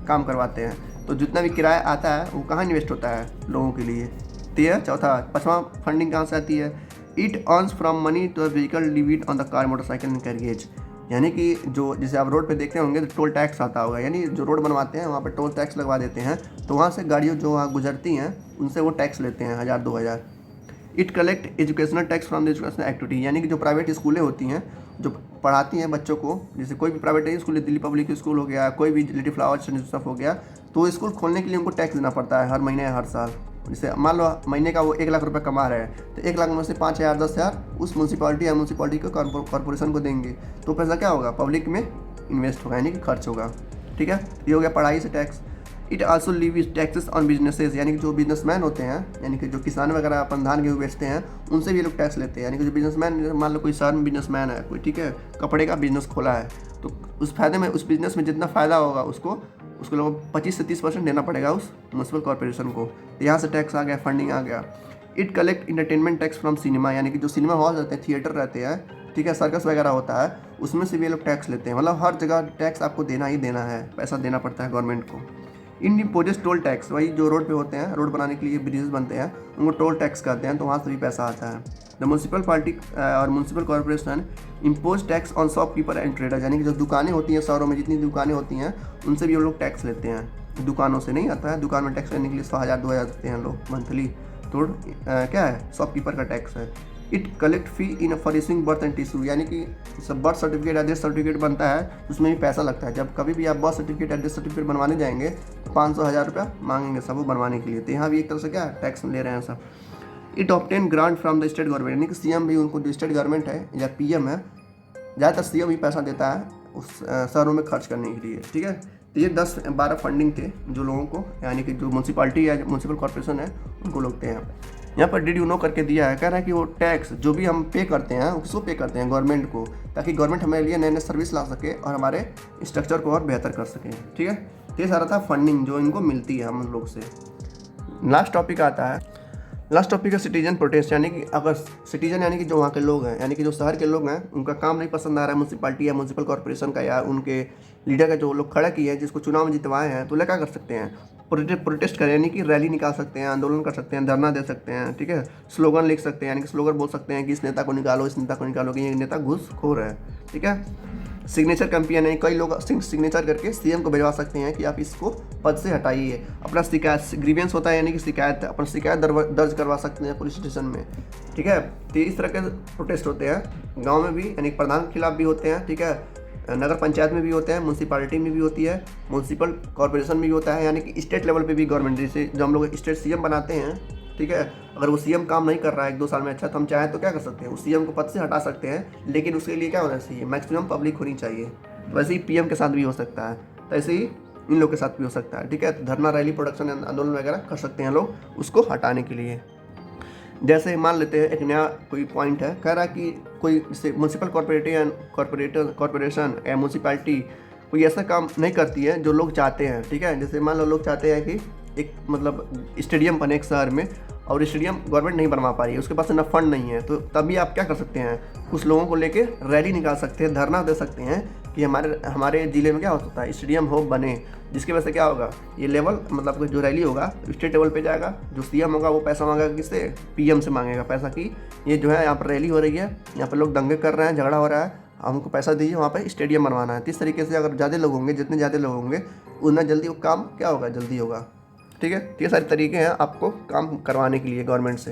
काम करवाते हैं। तो जितना भी किराया आता है वो कहाँ इन्वेस्ट होता है? लोगों के लिए। तो ये चौथा। पाँचवा फंडिंग कहाँ से आती है? It earns from money to vehicle levied on the car, motorcycle and carriage, यानी कि जो जैसे आप रोड पे देखते होंगे तो टोल टैक्स आता होगा, यानी जो रोड बनवाते हैं वहाँ पे टोल टैक्स लगवा देते हैं, तो वहाँ से गाड़ियों जो वहाँ गुजरती हैं उनसे वो टैक्स लेते हैं 1,000 2,000। It collect educational tax from the educational activity, यानी कि जो प्राइवेट स्कूलें होती हैं जो पढ़ाती हैं बच्चों को, जैसे कोई भी private school, Delhi public school हो गया, कोई भी लिटिल फ्लावर्स सब हो गया, तो स्कूल खोलने के लिए उनको टैक्स देना पड़ता है हर महीने हर साल। जैसे मान लो महीने का वो 1 लाख रुपए कमा रहे हैं, तो 1 लाख में से 5,000 10,000 उस म्यूनसिपालिटी या म्यूनसिपालिटी को कॉर्पोरेशन को देंगे, तो पैसा क्या होगा? पब्लिक में इन्वेस्ट होगा, यानी कि खर्च होगा, ठीक है। ये हो गया पढ़ाई से tax. It also leaves taxes on businesses, यानी कि जो बिजनेसमैन होते हैं, यानी कि जो किसान वगैरह अपन धान गेहूँ बेचते हैं उनसे भी ये लोग टैक्स लेते हैं। यानी कि जो बिजनेसमैन, मान लो कोई शहर में बिजनेसमैन है कोई, ठीक है, कपड़े का बिजनेस खोला है, तो उस फायदे में, उस बिजनेस में जितना फ़ायदा होगा उसको लोग 25 से 30% देना पड़ेगा उस म्यूनसिपल कॉर्पोरेशन को। तो यहाँ से टैक्स आ गया, फंडिंग आ गया। It collect entertainment tax from cinema, यानी कि जो सिनेमा हॉल रहते हैं, थिएटर रहते हैं, ठीक है, सर्कस वगैरह होता है, उसमें से भी ये लोग टैक्स लेते हैं। मतलब हर जगह टैक्स आपको देना ही देना है, पैसा देना पड़ता है गवर्नमेंट को। इन इम्पोजेस टोल टैक्स, वही जो रोड पे होते हैं, रोड बनाने के लिए ब्रिजेस बनते हैं उनको टोल टैक्स कहते हैं, तो वहाँ से भी पैसा आता है। द म्यूनसिपल पार्टी और municipal corporation impose tax on shopkeeper and trader, यानी कि जो दुकानें होती हैं शहरों में, जितनी दुकानें होती हैं उनसे भी वो लोग टैक्स लेते हैं। दुकानों से नहीं आता है, दुकान में टैक्स लेने के लिए 100,000 2,000 देते हैं लोग मंथली, तो क्या है? शॉपकीपर का टैक्स है। It collect fee in for birth and tissue, यानी कि सब बर्थ सर्टिफिकेट एड्रेस सर्टिफिकेट बनता है उसमें भी पैसा लगता है। जब कभी भी आप बर्थ सर्टिफिकेट एड्रेस सर्टिफिकेट बनवाने जाएंगे तो 500,000 रुपया मांगेंगे सब वो बनवाने के लिए, तो यहाँ भी एक तरह से क्या टैक्स ले रहे हैं सब। It obtain grant from the state government, यानी कि सीएम भी उनको, जो स्टेट गवर्नमेंट है या पीएम है, ज़्यादातर सीएम ही पैसा देता है उस शहरों में खर्च करने के लिए, ठीक है। तो ये 10-12 फंडिंग थे जो लोगों को, यानी कि जो म्यूनसिपालिटी या म्यूनसिपल कॉर्पोरेशन है उनको लगते हैं। यहाँ पर डिड यू नो करके दिया है, कह रहा है कि वो टैक्स जो भी हम पे करते हैं उसको पे करते हैं गवर्नमेंट को, ताकि गवर्नमेंट हमारे लिए नए नए सर्विस ला सके और हमारे स्ट्रक्चर को और बेहतर कर सके, ठीक है। तो ये सारा था फंडिंग जो इनको मिलती है हम लोग से। लास्ट टॉपिक आता है, लास्ट टॉपिक है सिटीजन प्रोटेस्ट, यानी कि अगर सिटीजन यानी कि जो वहाँ के लोग हैं, यानी कि जो शहर के लोग हैं, उनका काम नहीं पसंद आ रहा है म्यूनसिपालिटी या म्यूनसिपल कॉर्पोरेशन का या उनके लीडर का जो लोग खड़ा किए हैं, जिसको चुनाव में जितवाए हैं, तो लोग क्या कर सकते हैं? प्रोटेस्ट करें, यानी कि रैली निकाल सकते हैं, आंदोलन कर सकते हैं, धरना दे सकते हैं, ठीक है, स्लोगन लिख सकते हैं, यानी कि स्लोगन बोल सकते हैं कि इस नेता को निकालो, इस नेता को निकालो, कि ये नेता घूसखोर है, ठीक है। सिग्नेचर कैंपेन है, कई लोग सिग्नेचर करके सीएम को भिजवा सकते हैं कि आप इसको पद से हटाइए। अपना शिकायत ग्रीवेंस होता है, यानी कि शिकायत, अपना शिकायत दर्ज करवा सकते हैं पुलिस स्टेशन में, ठीक है। तो इस तरह के प्रोटेस्ट होते हैं गांव में भी, यानी प्रधान के खिलाफ भी होते हैं, ठीक है, नगर पंचायत में भी होते हैं, म्यूनसिपालिटी में भी होती है, म्यूनसिपल कॉर्पोरेशन में भी होता है, यानी कि स्टेट लेवल पे भी गवर्नमेंट, जैसे जो हम लोग स्टेट सीएम बनाते हैं, ठीक है, अगर वो सीएम काम नहीं कर रहा है 1-2 साल में अच्छा, तो हम चाहें तो क्या कर सकते हैं? उस सीएम को पद से हटा सकते हैं, लेकिन उसके लिए क्या होना चाहिए? मैक्सिमम पब्लिक होनी चाहिए। तो वैसे ही पीएम के साथ भी हो सकता है, तो ऐसे ही इन लोग के साथ भी हो सकता है, ठीक है। तो धरना, रैली, प्रोडक्शन, आंदोलन वगैरह कर सकते हैं लोग उसको हटाने के लिए। जैसे मान लेते हैं एक नया कोई पॉइंट है, कह रहा है कि कोई जैसे म्यूनसिपल कॉर्पोरेशन या म्यूनसिपैलिटी कोई ऐसा काम नहीं करती है जो लोग चाहते हैं, ठीक है। जैसे मान लो लोग चाहते हैं कि एक मतलब स्टेडियम बने एक शहर में, और स्टेडियम गवर्नमेंट नहीं बनवा पा रही है, उसके पास इतना फंड नहीं है, तो तभी आप क्या कर सकते हैं, कुछ लोगों को लेके रैली निकाल सकते हैं, धरना दे सकते हैं कि हमारे ज़िले में क्या हो सकता है, स्टेडियम हो बने, जिसकी वजह से क्या होगा, ये लेवल मतलब जो रैली होगा स्टेट लेवल पे जाएगा, जो सीएम होगा वो पैसा मांगेगा किससे, पीएम से मांगेगा पैसा कि ये जो है यहाँ पर रैली हो रही है, यहाँ पर लोग दंगे कर रहे हैं, झगड़ा हो रहा है, हमको पैसा दीजिए, वहाँ पर स्टेडियम बनवाना है। इस तरीके से अगर ज़्यादा लोग होंगे, जितने ज़्यादा लोग होंगे उतना जल्दी वो काम क्या होगा, जल्दी होगा। ठीक है, तो ये सारे तरीके हैं आपको काम करवाने के लिए गवर्नमेंट से।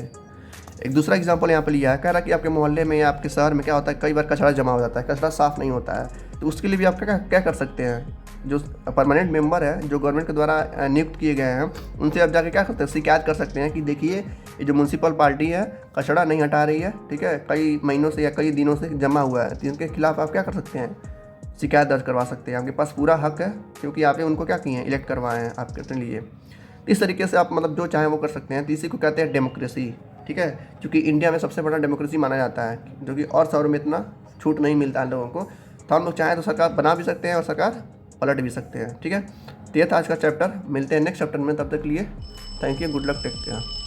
एक दूसरा एग्जांपल यहाँ पे लिया है, कह रहा है कि आपके मोहल्ले में या आपके शहर में क्या होता है, कई बार कचरा जमा हो जाता है, कचरा साफ़ नहीं होता है, तो उसके लिए भी आप क्या कर सकते हैं, जो परमानेंट मेंबर है जो गवर्नमेंट के द्वारा नियुक्त किए गए हैं, उनसे आप जाके क्या करते हैं, शिकायत कर सकते हैं कि देखिए ये जो म्यूनसिपल पार्टी है कचरा नहीं हटा रही है, ठीक है, कई महीनों से या कई दिनों से जमा हुआ है, तो इनके खिलाफ़ आप क्या कर सकते हैं, शिकायत दर्ज करवा सकते हैं। आपके पास पूरा हक है, क्योंकि आपने उनको क्या किए हैं, इलेक्ट करवाए हैं आपके अपने लिए। इस तरीके से आप मतलब जो चाहें वो कर सकते हैं। तो इसी को कहते हैं डेमोक्रेसी। ठीक है, क्योंकि इंडिया में सबसे बड़ा डेमोक्रेसी माना जाता है, जो कि और शहरों में इतना छूट नहीं मिलता है लोगों को। तो हम लोग चाहें तो सरकार बना भी सकते हैं और सरकार पलट भी सकते हैं। ठीक है, तो ये था आज का चैप्टर। मिलते हैं नेक्स्ट चैप्टर में, तब तक के लिए thank you, good luck, take care.